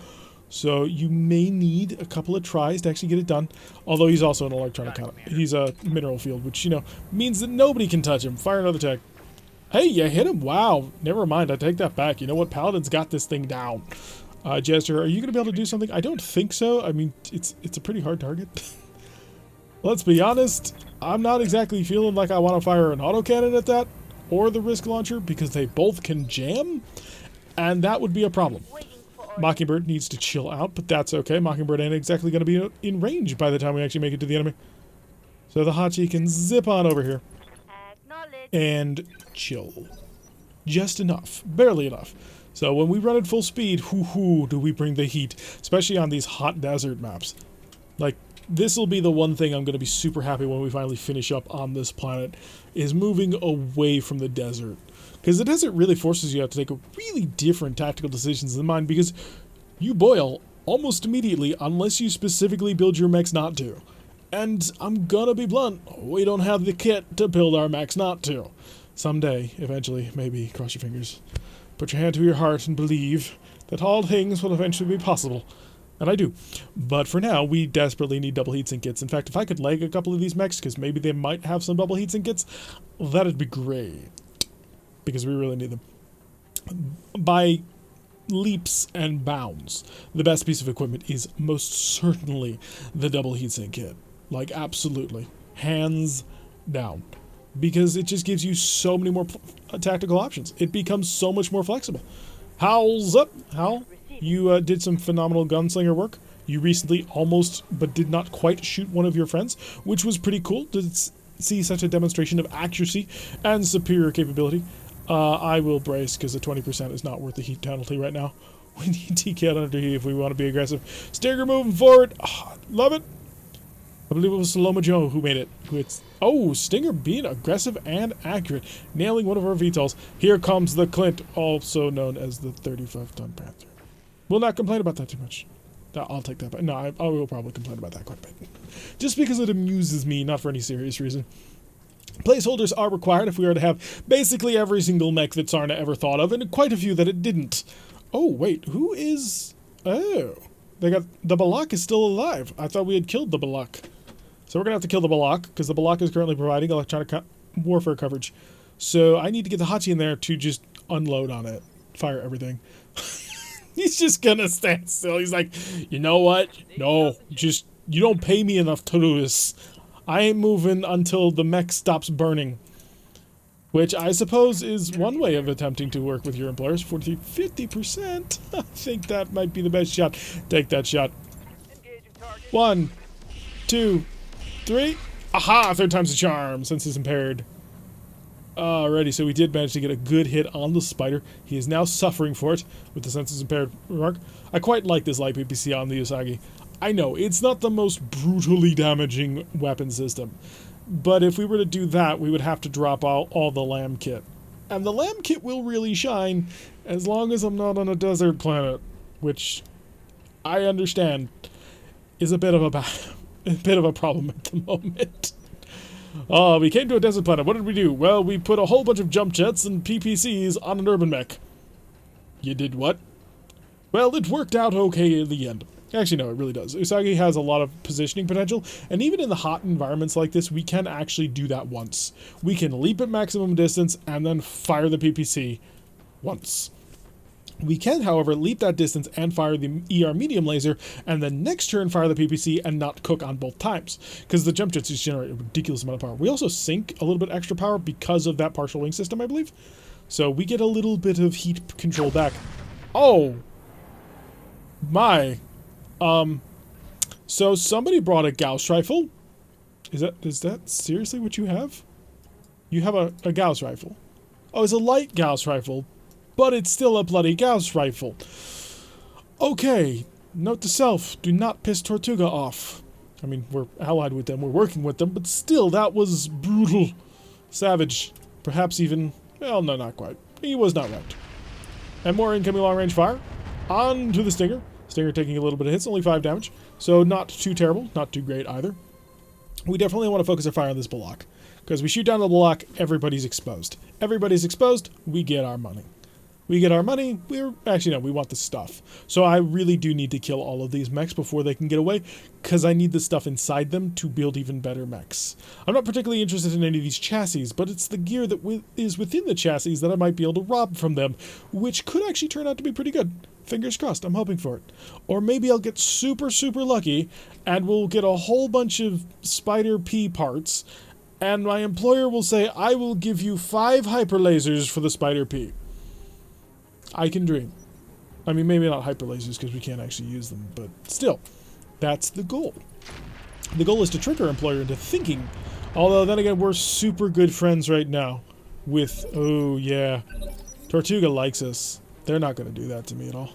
So you may need a couple of tries to actually get it done. Although he's also an electronic cannon. He's a mineral field, which, you know, means that nobody can touch him. Fire another tech. Hey, you hit him. Wow. Never mind. I take that back. You know what? Paladin's got this thing down. Jester, are you going to be able to do something? I don't think so. I mean, it's a pretty hard target. Let's be honest. I'm not exactly feeling like I want to fire an autocannon at that or the risk launcher because they both can jam. And that would be a problem. Mockingbird needs to chill out, but that's okay. Mockingbird ain't exactly going to be in range by the time we actually make it to the enemy. So the Hachi can zip on over here. And chill. Just enough. Barely enough. So when we run at full speed, hoo-hoo, do we bring the heat. Especially on these hot desert maps. Like, this will be the one thing I'm going to be super happy when we finally finish up on this planet, is moving away from the desert. Because the desert really forces you to take a really different tactical decisions than mine, because you boil almost immediately unless you specifically build your mechs not to. And I'm gonna be blunt, we don't have the kit to build our mechs not to. Someday, eventually, maybe, cross your fingers. Put your hand to your heart and believe that all things will eventually be possible. And I do. But for now, we desperately need double heatsink kits. In fact, if I could leg a couple of these mechs, because maybe they might have some double heatsink kits, that'd be great. Because we really need them. By leaps and bounds, the best piece of equipment is most certainly the double heatsink kit. Like, absolutely. Hands down. Because it just gives you so many more tactical options. It becomes so much more flexible. Howl's up? Howl, you did some phenomenal gunslinger work. You recently almost, but did not quite shoot one of your friends, which was pretty cool to see such a demonstration of accuracy and superior capability. I will brace, because the 20% is not worth the heat penalty right now. We need TK under heat if we want to be aggressive. Stinger moving forward. Oh, love it. I believe it was Saloma Joe who made it. Oh, Stinger being aggressive and accurate. Nailing one of our VTOLs. Here comes the Clint, also known as the 35-ton Panther. We'll not complain about that too much. I'll take that back. No, I will probably complain about that quite a bit. Just because it amuses me, not for any serious reason. Placeholders are required if we are to have basically every single mech that Sarna ever thought of, and quite a few that it didn't. Oh, wait, who is... Oh, they got... The Balak is still alive. I thought we had killed the Balak. So we're going to have to kill the Balak, because the Balak is currently providing electronic warfare coverage. So I need to get the Hachi in there to just unload on it. Fire everything. He's just going to stand still. He's like, you know what? No, just... You don't pay me enough to do this. I ain't moving until the mech stops burning. Which I suppose is one way of attempting to work with your employers. 50%. I think that might be the best shot. Take that shot. 1, 2, 3. Aha! Third time's a charm. Senses impaired. Alrighty, so we did manage to get a good hit on the spider. He is now suffering for it with the senses impaired remark. I quite like this light PPC on the Usagi. I know, it's not the most brutally damaging weapon system. But if we were to do that, we would have to drop out all the lamb kit. And the lamb kit will really shine as long as I'm not on a desert planet. Which, I understand, is a bit of a problem at the moment. We came to a desert planet. What did we do? Well, we put a whole bunch of jump jets and PPCs on an urban mech. You did what? Well, it worked out okay in the end. Actually, no, it really does. Usagi has a lot of positioning potential, and even in the hot environments like this, we can actually do that once. We can leap at maximum distance and then fire the PPC once. We can, however, leap that distance and fire the ER medium laser, and then next turn fire the PPC and not cook on both times, because the jump jets just generate a ridiculous amount of power. We also sink a little bit extra power because of that partial wing system, I believe. So we get a little bit of heat control back. Oh! My... So somebody brought a Gauss rifle. Is that seriously what you have? You have a Gauss rifle. Oh, it's a light Gauss rifle, but it's still a bloody Gauss rifle. Okay, note to self, do not piss Tortuga off. I mean, we're allied with them, we're working with them, but still, that was brutal. Savage. Perhaps even, well, no, not quite. He was not right. And more incoming long-range fire. On to the Stinger. Stinger taking a little bit of hits, only 5 damage. So not too terrible, not too great either. We definitely want to focus our fire on this Balak, Because we shoot down the block, everybody's exposed. Everybody's exposed, we get our money. We get our money, actually no, we want the stuff. So I really do need to kill all of these mechs before they can get away, because I need the stuff inside them to build even better mechs. I'm not particularly interested in any of these chassis, but it's the gear that is within the chassis that I might be able to rob from them, which could actually turn out to be pretty good. Fingers crossed, I'm hoping for it. Or maybe I'll get super, super lucky, and we'll get a whole bunch of Spider P parts, and my employer will say, I will give you 5 hyper lasers for the Spider P. I can dream. I mean, maybe not hyper lasers because we can't actually use them, but still, that's the goal. The goal is to trick our employer into thinking, although then again, we're super good friends right now with, oh yeah, Tortuga likes us. They're not going to do that to me at all.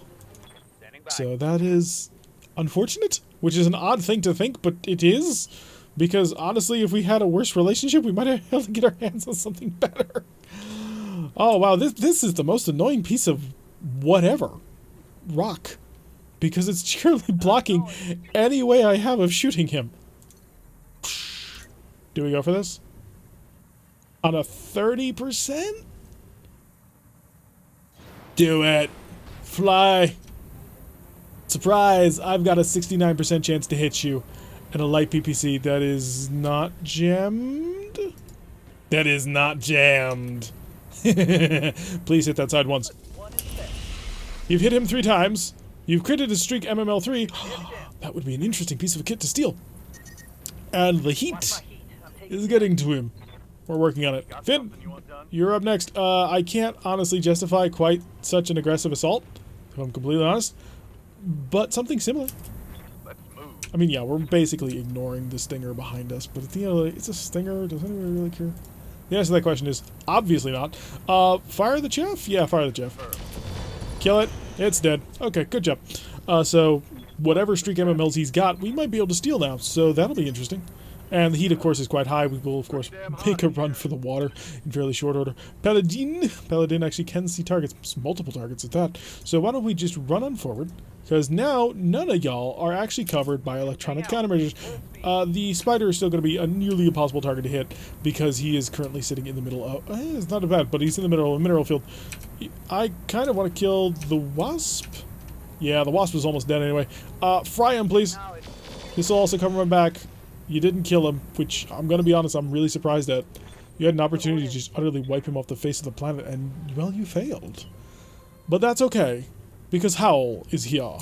So that is unfortunate, which is an odd thing to think, but it is, because honestly, if we had a worse relationship, we might have to get our hands on something better. Oh wow, this is the most annoying piece of whatever rock, because it's purely blocking any way I have of shooting him. Do we go for this? On a 30%? Do it. Fly. Surprise, I've got a 69% chance to hit you. And a light PPC that is not jammed? That is not jammed. Please hit that side once. You've hit him 3 times. You've critted his streak MML3. That would be an interesting piece of kit to steal. And the heat is getting to him. We're working on it. Finn, you're up next. I can't honestly justify quite such an aggressive assault, if I'm completely honest. But something similar. I mean, yeah, we're basically ignoring the stinger behind us, but at the end of the day, it's a stinger. Does anyone really care? The answer to that question is obviously not. Fire the Jeff? Yeah, fire the Jeff. Kill it. It's dead. Okay, good job. So whatever streak MMLs he's got, we might be able to steal now, so that'll be interesting. And the heat, of course, is quite high. We will, of course, make a run for the water in fairly short order. Paladin actually can see targets, multiple targets at that. So why don't we just run on forward? Because now none of y'all are actually covered by electronic countermeasures. The spider is still going to be a nearly impossible target to hit because he is currently sitting in the middle of... it's not bad, but he's in the middle of a mineral field. I kind of want to kill the wasp. Yeah, the wasp was almost dead anyway. Fry him, please. This will also cover my back. You didn't kill him, which I'm going to be honest, I'm really surprised at. You had an opportunity to just utterly wipe him off the face of the planet, and, well, you failed. But that's okay, because Howl is here.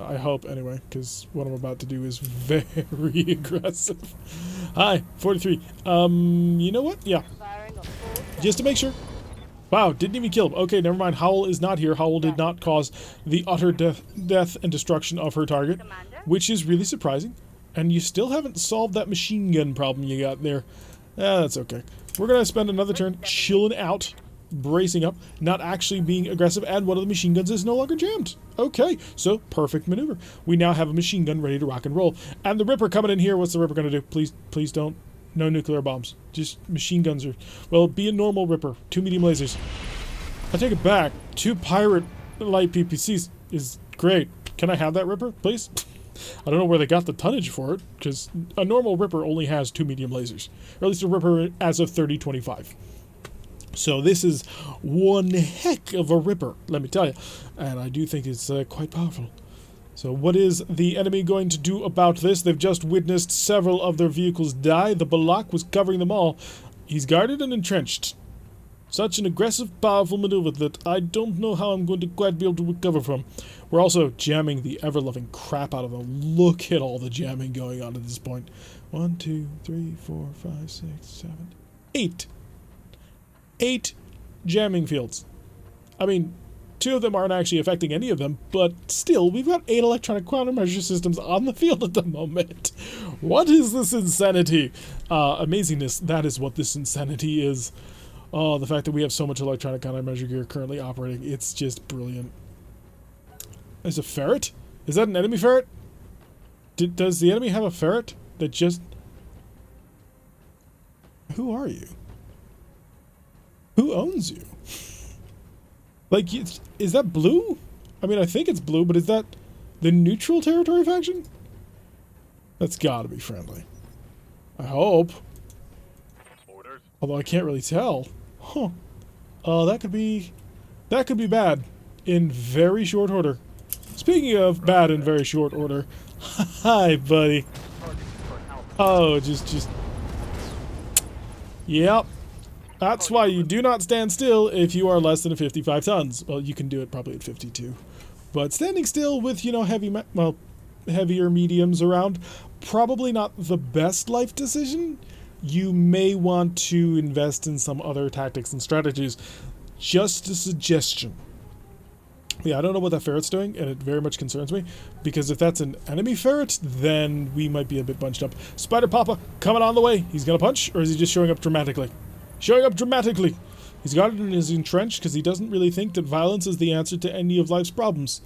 I hope, anyway, because what I'm about to do is very aggressive. Hi, 43. You know what? Yeah. Just to make sure. Wow, didn't even kill him. Okay, never mind. Howl is not here. Howl did not cause the utter death and destruction of her target, which is really surprising. And you still haven't solved that machine gun problem you got there. That's okay. We're going to spend another turn chilling out, bracing up, not actually being aggressive, and one of the machine guns is no longer jammed. Okay, so perfect maneuver. We now have a machine gun ready to rock and roll. And the Ripper coming in here. What's the Ripper going to do? Please don't. No nuclear bombs. Just machine guns are... Well, be a normal Ripper. 2 medium lasers. I take it back. 2 pirate light PPCs is great. Can I have that Ripper, please? I don't know where they got the tonnage for it, because a normal Ripper only has 2 medium lasers. Or at least a Ripper as of 3025. So this is one heck of a Ripper, let me tell you. And I do think it's quite powerful. So what is the enemy going to do about this? They've just witnessed several of their vehicles die. The Balak was covering them all. He's guarded and entrenched. Such an aggressive, powerful maneuver that I don't know how I'm going to quite be able to recover from. We're also jamming the ever-loving crap out of them. Look at all the jamming going on at this point. 1, 2, 3, 4, 5, 6, 7, 8. 8 jamming fields. I mean, 2 of them aren't actually affecting any of them, but still, we've got 8 electronic countermeasure systems on the field at the moment. What is this insanity? Amazingness, that is what this insanity is. Oh, the fact that we have so much electronic countermeasure gear currently operating, it's just brilliant. There's a ferret? Is that an enemy ferret? Does the enemy have a ferret that just... Who are you? Who owns you? Like, is that blue? I mean, I think it's blue, but is that the neutral territory faction? That's gotta be friendly. I hope. Orders. Although I can't really tell. Huh. That could be bad in very short order. Speaking of bad in very short order, hi, buddy. Oh, just. Yep. That's why you do not stand still if you are less than 55 tons. Well, you can do it probably at 52. But standing still with, you know, heavier mediums around, probably not the best life decision. You may want to invest in some other tactics and strategies. Just a suggestion. Yeah, I don't know what that ferret's doing, and it very much concerns me, because if that's an enemy ferret, then we might be a bit bunched up. Spider Papa, coming on the way. He's gonna punch, or is he just showing up dramatically? Showing up dramatically! He's got it in his entrenched because he doesn't really think that violence is the answer to any of life's problems.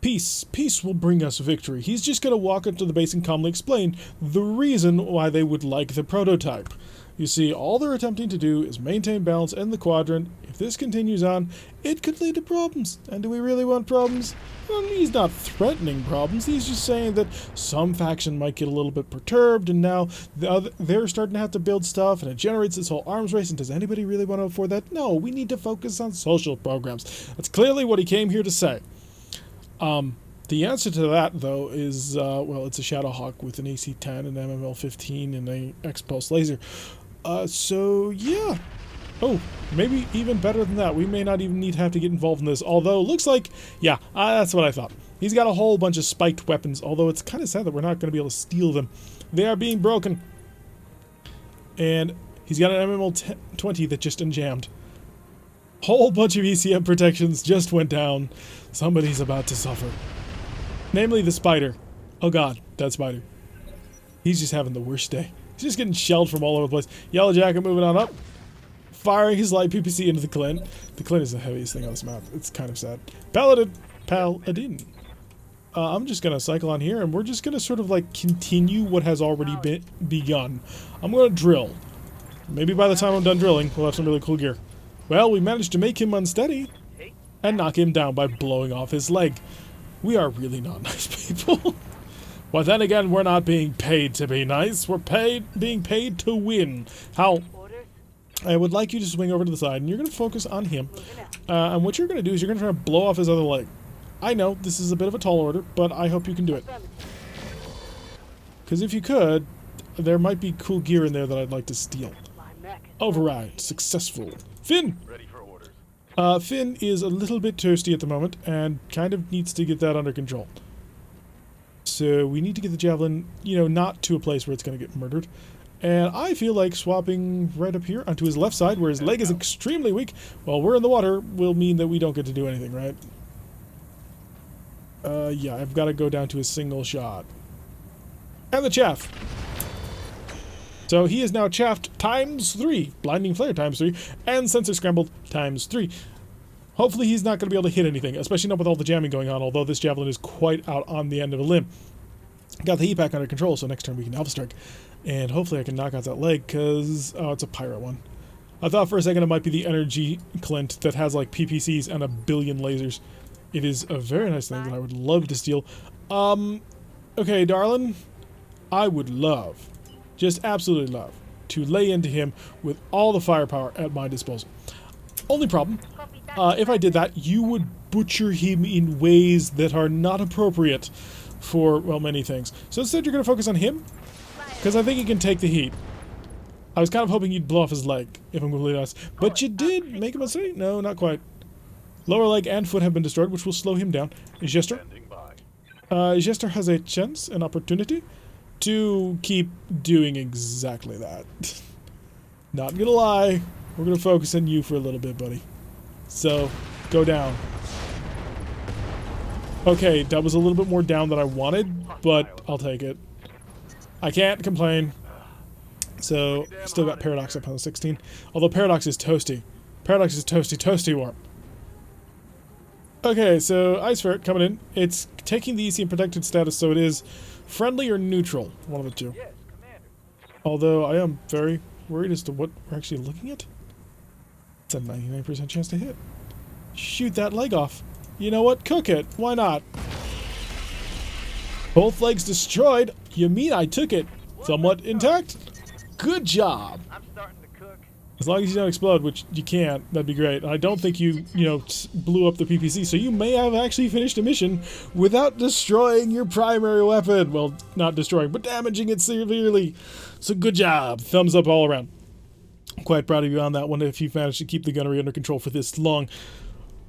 Peace. Peace will bring us victory. He's just gonna walk up to the base and calmly explain the reason why they would like the prototype. You see, all they're attempting to do is maintain balance in the quadrant. If this continues on, it could lead to problems. And do we really want problems? Well, he's not threatening problems. He's just saying that some faction might get a little bit perturbed, and now they're starting to have to build stuff, and it generates this whole arms race. And does anybody really want to afford that? No, we need to focus on social programs. That's clearly what he came here to say. The answer to that, though, is, well, it's a Shadowhawk with an AC-10, an MML-15, and a X-Pulse laser. So, yeah. Oh, maybe even better than that. We may not even need to have to get involved in this. Although, looks like, yeah, that's what I thought. He's got a whole bunch of spiked weapons, although it's kind of sad that we're not going to be able to steal them. They are being broken. And he's got an MML-20 that just enjammed. Whole bunch of ECM protections just went down. Somebody's about to suffer. Namely the spider. Oh god, that spider. He's just having the worst day. He's just getting shelled from all over the place. Yellow Jacket moving on up. Firing his light PPC into the Clint. The Clint is the heaviest thing on this map. It's kind of sad. Paladin. I'm just going to cycle on here, and we're just going to sort of like continue what has already begun. I'm going to drill. Maybe by the time I'm done drilling, we'll have some really cool gear. Well, we managed to make him unsteady and knock him down by blowing off his leg. We are really not nice people. But then again, we're not being paid to be nice. We're being paid to win. Howl, I would like you to swing over to the side, and you're going to focus on him. And what you're going to do is you're going to try to blow off his other leg. I know, this is a bit of a tall order, but I hope you can do it. Because if you could, there might be cool gear in there that I'd like to steal. Override. Successful. Finn! Ready for orders. Finn is a little bit toasty at the moment, and kind of needs to get that under control. So we need to get the javelin, you know, not to a place where it's going to get murdered. And I feel like swapping right up here onto his left side, where his leg is extremely weak, while we're in the water, will mean that we don't get to do anything, right? Yeah, I've got to go down to a single shot. And the chaff. So he is now chaffed times 3, blinding flare times 3, and sensor scrambled times 3. Hopefully he's not going to be able to hit anything, especially not with all the jamming going on, although this javelin is quite out on the end of a limb. Got the heat pack under control, so next turn we can alpha strike. And hopefully I can knock out that leg, because, oh, it's a pirate one. I thought for a second it might be the energy Clint that has like PPCs and a billion lasers. It is a very nice thing that I would love to steal. Okay, darling. I would love, just absolutely love, to lay into him with all the firepower at my disposal. Only problem, if I did that, you would butcher him in ways that are not appropriate for, well, many things. So instead you're going to focus on him, because I think he can take the heat. I was kind of hoping you'd blow off his leg, if I'm completely honest. But you did make him unsteady? No, not quite. Lower leg and foot have been destroyed, which will slow him down. Jester? Jester has a chance, an opportunity, to keep doing exactly that. Not gonna lie, we're gonna focus on you for a little bit, buddy. So, go down. Okay, that was a little bit more down than I wanted, but I'll take it. I can't complain. So, still got Paradox up on the 16. Although Paradox is toasty. Paradox is toasty warp. Okay, so Ice Ferret coming in. It's taking the ECM protected status, so it is friendly or neutral. One of the two. Yes, Commander. Although I am very worried as to what we're actually looking at. It's a 99% chance to hit. Shoot that leg off. You know what? Cook it. Why not? Both legs destroyed. You mean I took it somewhat intact? Good job. I'm starting to As long as you don't explode, which you can't, that'd be great. I don't think you blew up the PPC, so you may have actually finished a mission without destroying your primary weapon. Well, not destroying, but damaging it severely. So good job. Thumbs up all around. I'm quite proud of you on that one if you've managed to keep the gunnery under control for this long.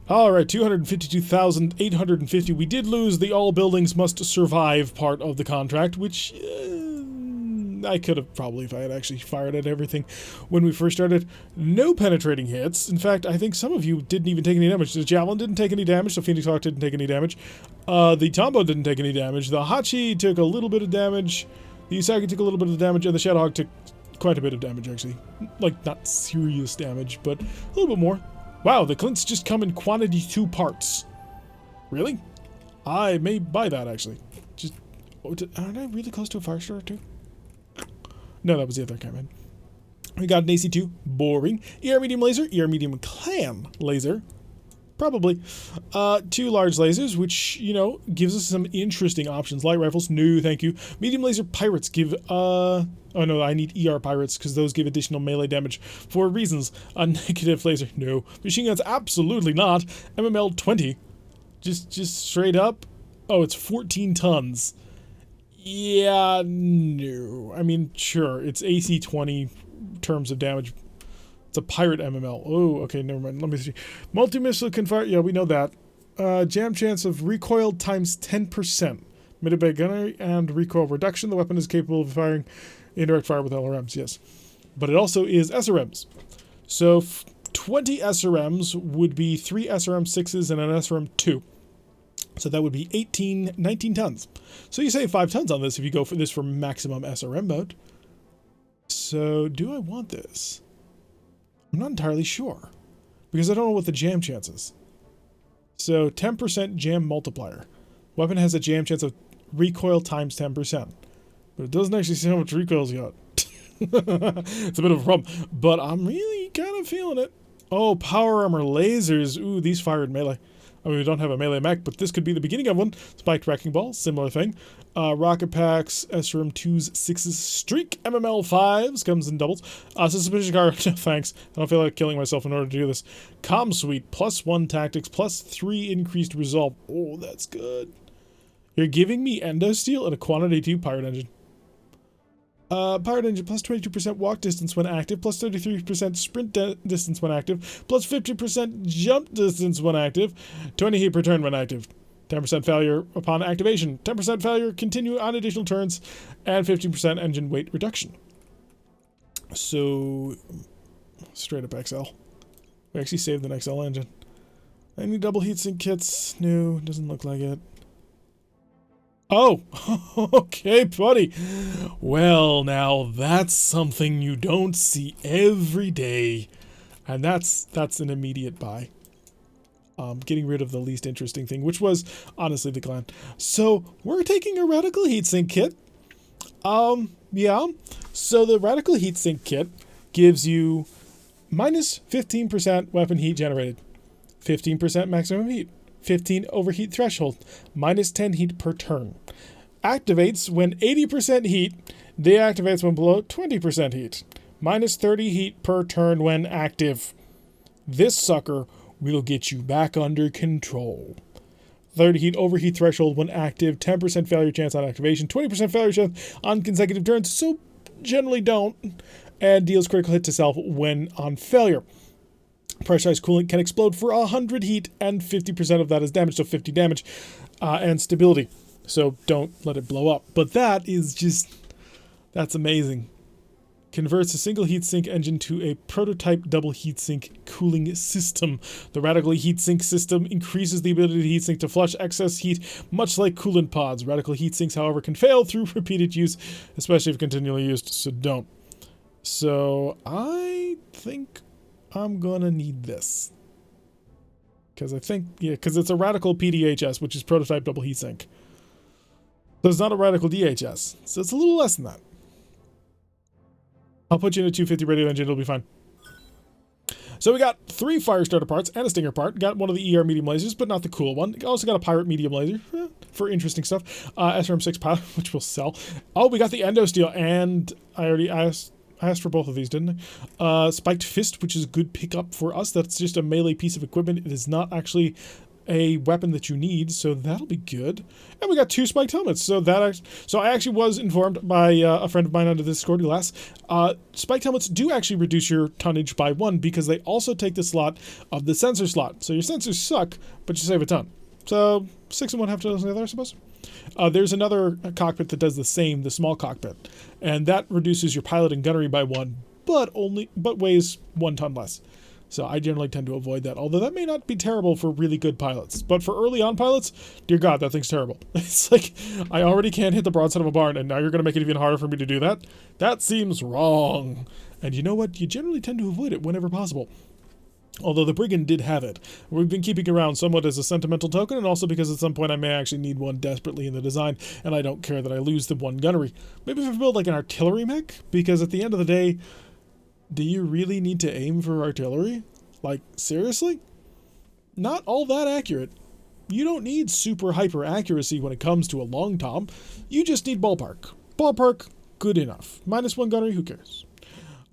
Alright, 252,850. We did lose the all buildings must survive part of the contract, which I could have probably if I had actually fired at everything when we first started. No penetrating hits. In fact, I think some of you didn't even take any damage. The Javelin didn't take any damage, the Phoenix Hawk didn't take any damage. The Tombo didn't take any damage. The Hachi took a little bit of damage. The Usagi took a little bit of damage, and the Shadowhawk took quite a bit of damage, actually. Like, not serious damage, but a little bit more. Wow, the Clints just come in quantity 2 parts. Really? I may buy that, actually. Just, aren't I really close to a fire starter, too? No, that was the other campaign. We got an AC2, boring. ER medium laser, ER medium clan laser. Probably. 2 large lasers, which, you know, gives us some interesting options. Light rifles, no, thank you. Medium laser pirates give, oh no, I need ER pirates, because those give additional melee damage for reasons. A negative laser, no. Machine guns, absolutely not. MML 20. Just straight up. Oh, it's 14 tons. Yeah, no. I mean, sure, it's AC 20 terms of damage. It's a pirate MML. Oh, okay, never mind. Let me see. Multi-missile can fire. Yeah, we know that. Jam chance of recoil times 10%. Mid-bay gunnery and recoil reduction. The weapon is capable of firing indirect fire with LRMs, yes. But it also is SRMs. So 20 SRMs would be 3 SRM6s and an SRM2. So that would be 19 tons. So you save 5 tons on this if you go for this for maximum SRM mode. So do I want this? I'm not entirely sure, because I don't know what the jam chance is. So 10% jam multiplier. Weapon has a jam chance of recoil times 10%. But it doesn't actually say how much recoil's got. It's a bit of a problem. But I'm really kind of feeling it. Oh, power armor lasers. Ooh, these fire in melee. I mean, we don't have a melee mech, but this could be the beginning of one. Spiked wrecking ball, similar thing. Rocket packs, SRM 2s, 6s, streak, MML 5s, comes in doubles. Suspicious car, no thanks. I don't feel like killing myself in order to do this. Comm suite, +1 tactics, +3 increased resolve. Oh, that's good. You're giving me endo steel and a quantity 2 pirate engine. Pirate engine, +22% walk distance when active, +33% sprint distance when active, +50% jump distance when active, 20 heat per turn when active, 10% failure upon activation, 10% failure continue on additional turns, and 15% engine weight reduction. So, straight up XL. We actually saved an XL engine. Any double heatsink kits? No, doesn't look like it. Oh, okay, buddy. Well, now that's something you don't see every day, and that's an immediate buy. Getting rid of the least interesting thing, which was honestly the clan. So we're taking a radical heatsink kit. Yeah. So the radical heatsink kit gives you minus 15% weapon heat generated, 15% maximum heat, 15 overheat threshold, minus 10 heat per turn. Activates when 80% heat, deactivates when below 20% heat. Minus 30 heat per turn when active. This sucker will get you back under control. 30 heat overheat threshold when active, 10% failure chance on activation, 20% failure chance on consecutive turns, so generally don't, and deals critical hit to self when on failure. Pressurized coolant can explode for 100 heat, and 50% of that is damage, so 50 damage, and stability. So don't let it blow up. But that is just, that's amazing. Converts a single heatsink engine to a prototype double heatsink cooling system. The radical heatsink system increases the ability of the heatsink to flush excess heat, much like coolant pods. Radical heatsinks, however, can fail through repeated use, especially if continually used, so don't. So I think I'm gonna need this. Because I think, yeah, because it's a radical PDHS, which is prototype double heatsink. So it's not a radical DHS, so it's a little less than that. I'll put you in a 250 radio engine, it'll be fine. So we got 3 fire starter parts and a stinger part. Got one of the ER medium lasers, but not the cool one. Also got a pirate medium laser for interesting stuff. SRM6 pilot, which we'll sell. Oh, we got the endo steel, and I already asked. I asked for both of these, didn't I? Spiked Fist, which is a good pickup for us. That's just a melee piece of equipment. It is not actually a weapon that you need, so that'll be good. And we got 2 spiked helmets, so I actually was informed by a friend of mine on the Discord glass. Spiked helmets do actually reduce your tonnage by 1 because they also take the slot of the sensor slot. So your sensors suck, but you save a ton. So 6 and 1 half dozen the other, I suppose. There's another cockpit that does the same, the small cockpit, and that reduces your pilot and gunnery by 1, but weighs 1 ton less. So I generally tend to avoid that, although that may not be terrible for really good pilots. But for early on pilots, dear God, that thing's terrible. It's like, I already can't hit the broadside of a barn, and now you're going to make it even harder for me to do that? That seems wrong. And you know what? You generally tend to avoid it whenever possible. Although the Brigand did have it. We've been keeping it around somewhat as a sentimental token, and also because at some point I may actually need one desperately in the design, and I don't care that I lose the 1 gunnery. Maybe if I build like an artillery mech, because at the end of the day, do you really need to aim for artillery? Like, seriously? Not all that accurate. You don't need super hyper accuracy when it comes to a long tom. You just need ballpark. Ballpark, good enough. -1 gunnery, who cares?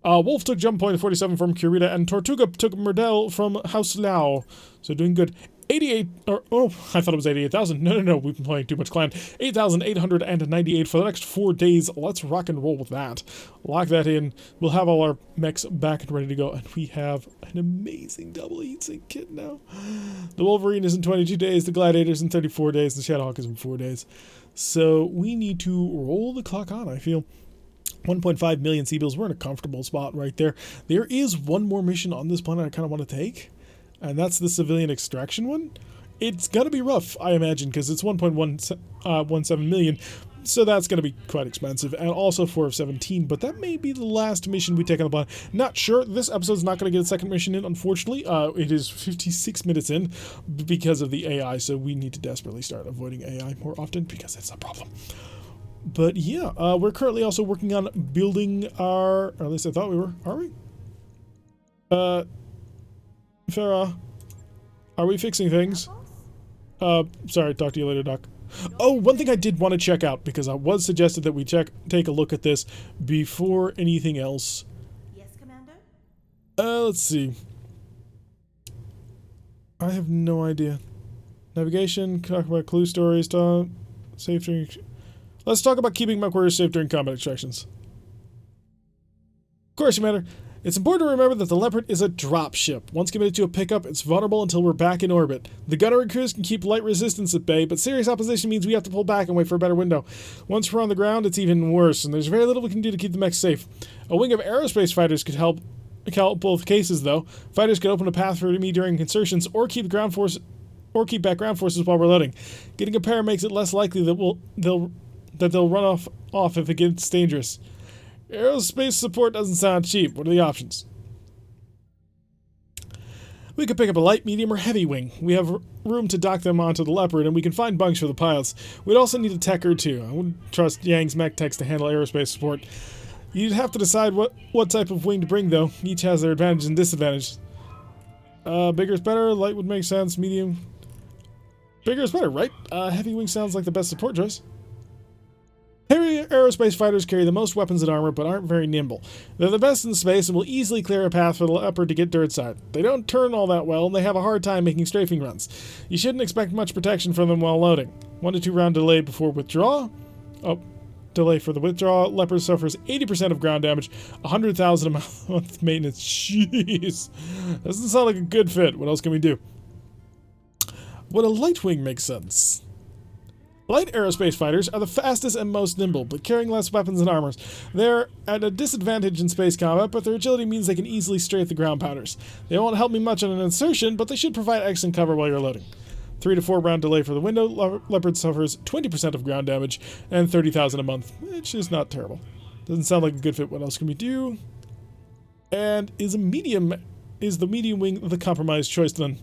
Wolf took jump point 47 from Kurita, and Tortuga took Merdell from House Lao. So doing good. 88, I thought it was 88,000. No, we've been playing too much clan. 8,898 for the next 4 days. Let's rock and roll with that. Lock that in. We'll have all our mechs back and ready to go, and we have an amazing double heatsink kit now. The Wolverine is in 22 days, the Gladiator is in 34 days, the Shadowhawk is in 4 days. So we need to roll the clock on, I feel. 1.5 million Seabills. We're in a comfortable spot right there. There is one more mission on this planet I kind of want to take, and that's the civilian extraction one. It's going to be rough, I imagine, because it's 1.17 million, so that's going to be quite expensive, and also 4 of 17, but that may be the last mission we take on the planet. Not sure. This episode's not going to get a second mission in, unfortunately. It is 56 minutes in because of the AI, so we need to desperately start avoiding AI more often because it's a problem. But yeah, we're currently also working on building our, or at least I thought we were, are we? Farah, are we fixing things? Sorry, talk to you later, Doc. Oh, one thing I did want to check out, because I was suggested that we take a look at this before anything else. Yes, Commander? Let's see. I have no idea. Navigation, talk about clue stories, safe during... Let's talk about keeping mech warriors safe during combat extractions. Of course, Commander. It's important to remember that the Leopard is a drop ship. Once committed to a pickup, it's vulnerable until we're back in orbit. The gunnery crews can keep light resistance at bay, but serious opposition means we have to pull back and wait for a better window. Once we're on the ground, it's even worse, and there's very little we can do to keep the mech safe. A wing of aerospace fighters could help both cases, though. Fighters could open a path for me during insertions, or keep back ground forces while we're loading. Getting a pair makes it less likely that they'll run off if it gets dangerous. Aerospace support doesn't sound cheap. What are the options? We could pick up a light, medium, or heavy wing. We have room to dock them onto the Leopard, and we can find bunks for the pilots. We'd also need a tech or two. I wouldn't trust Yang's mech techs to handle aerospace support. You'd have to decide what type of wing to bring, though. Each has their advantages and disadvantages. Bigger is better. Light would make sense. Medium. Bigger is better, right? Heavy wing sounds like the best support choice. Heavy aerospace fighters carry the most weapons and armor, but aren't very nimble. They're the best in space and will easily clear a path for the Leopard to get dirt side. They don't turn all that well, and they have a hard time making strafing runs. You shouldn't expect much protection from them while loading. 1 to 2 round delay before withdrawal. Delay for the withdrawal. Leopard suffers 80% of ground damage, 100,000 a month maintenance. Jeez. Doesn't sound like a good fit. What else can we do? Would a light wing make sense? Light aerospace fighters are the fastest and most nimble, but carrying less weapons and armors. They're at a disadvantage in space combat, but their agility means they can easily strafe the ground powders. They won't help me much on an insertion, but they should provide excellent cover while you're loading. 3 to 4 round delay for the window. Leopard suffers 20% of ground damage and 30,000 a month, which is not terrible. Doesn't sound like a good fit. What else can we do? And is the medium wing the compromised choice then?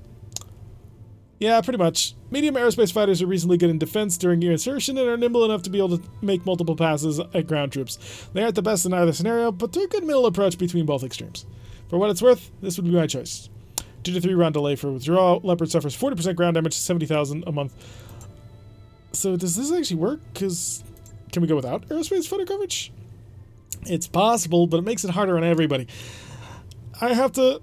Yeah, pretty much. Medium aerospace fighters are reasonably good in defense during your insertion and are nimble enough to be able to make multiple passes at ground troops. They aren't the best in either scenario, but they're a good middle approach between both extremes. For what it's worth, this would be my choice. 2 to 3 round delay for withdrawal. Leopard suffers 40% ground damage, 70,000 a month. So does this actually work? Because can we go without aerospace fighter coverage? It's possible, but it makes it harder on everybody. I have to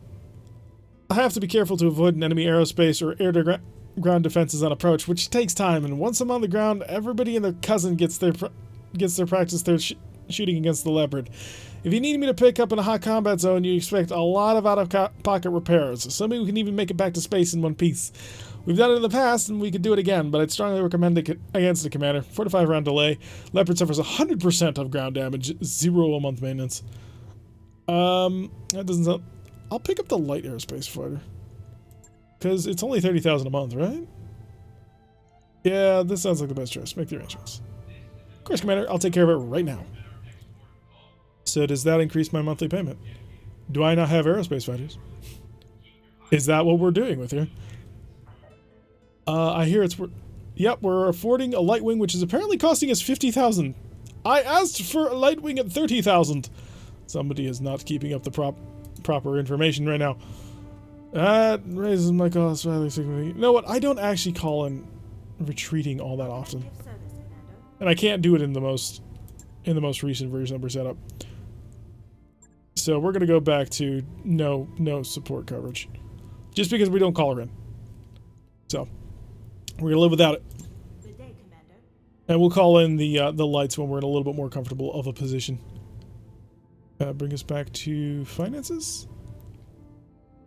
be careful to avoid an enemy aerospace or air-to-ground defenses on approach, which takes time. And once I'm on the ground, everybody and their cousin gets their practice there shooting against the Leopard. If you need me to pick up in a hot combat zone, you expect a lot of out-of-pocket repairs. Somebody who can even make it back to space in one piece. We've done it in the past, and we could do it again, but I'd strongly recommend it against it, Commander. 4 to 5 round delay. Leopard suffers 100% of ground damage, 0 a month maintenance. That doesn't sound... I'll pick up the light aerospace fighter. Because it's only 30,000 a month, right? Yeah, this sounds like the best choice. Make the arrangements. Of course, Commander, I'll take care of it right now. So does that increase my monthly payment? Do I not have aerospace fighters? Is that what we're doing with here? I hear it's... Yep, we're affording a light wing, which is apparently costing us 50,000. I asked for a light wing at 30,000. Somebody is not keeping up the proper information right now. That raises my costs rather significantly. You know what? I don't actually call in retreating all that often, and I can't do it in the most recent version we're set up. So we're gonna go back to no support coverage, just because we don't call her in. So we're gonna live without it. Good day, Commander. And we'll call in the lights when we're in a little bit more comfortable of a position. Bring us back to finances.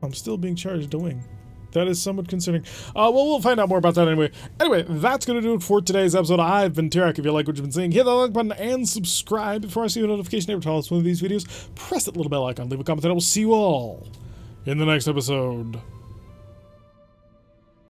I'm still being charged a wing. That is somewhat concerning. Well, we'll find out more about that anyway. Anyway, that's going to do it for today's episode. I've been Tarek. If you like what you've been seeing, hit that like button and subscribe. Before I see a notification every time I post one of these videos, press that little bell icon, leave a comment, and I will see you all in the next episode.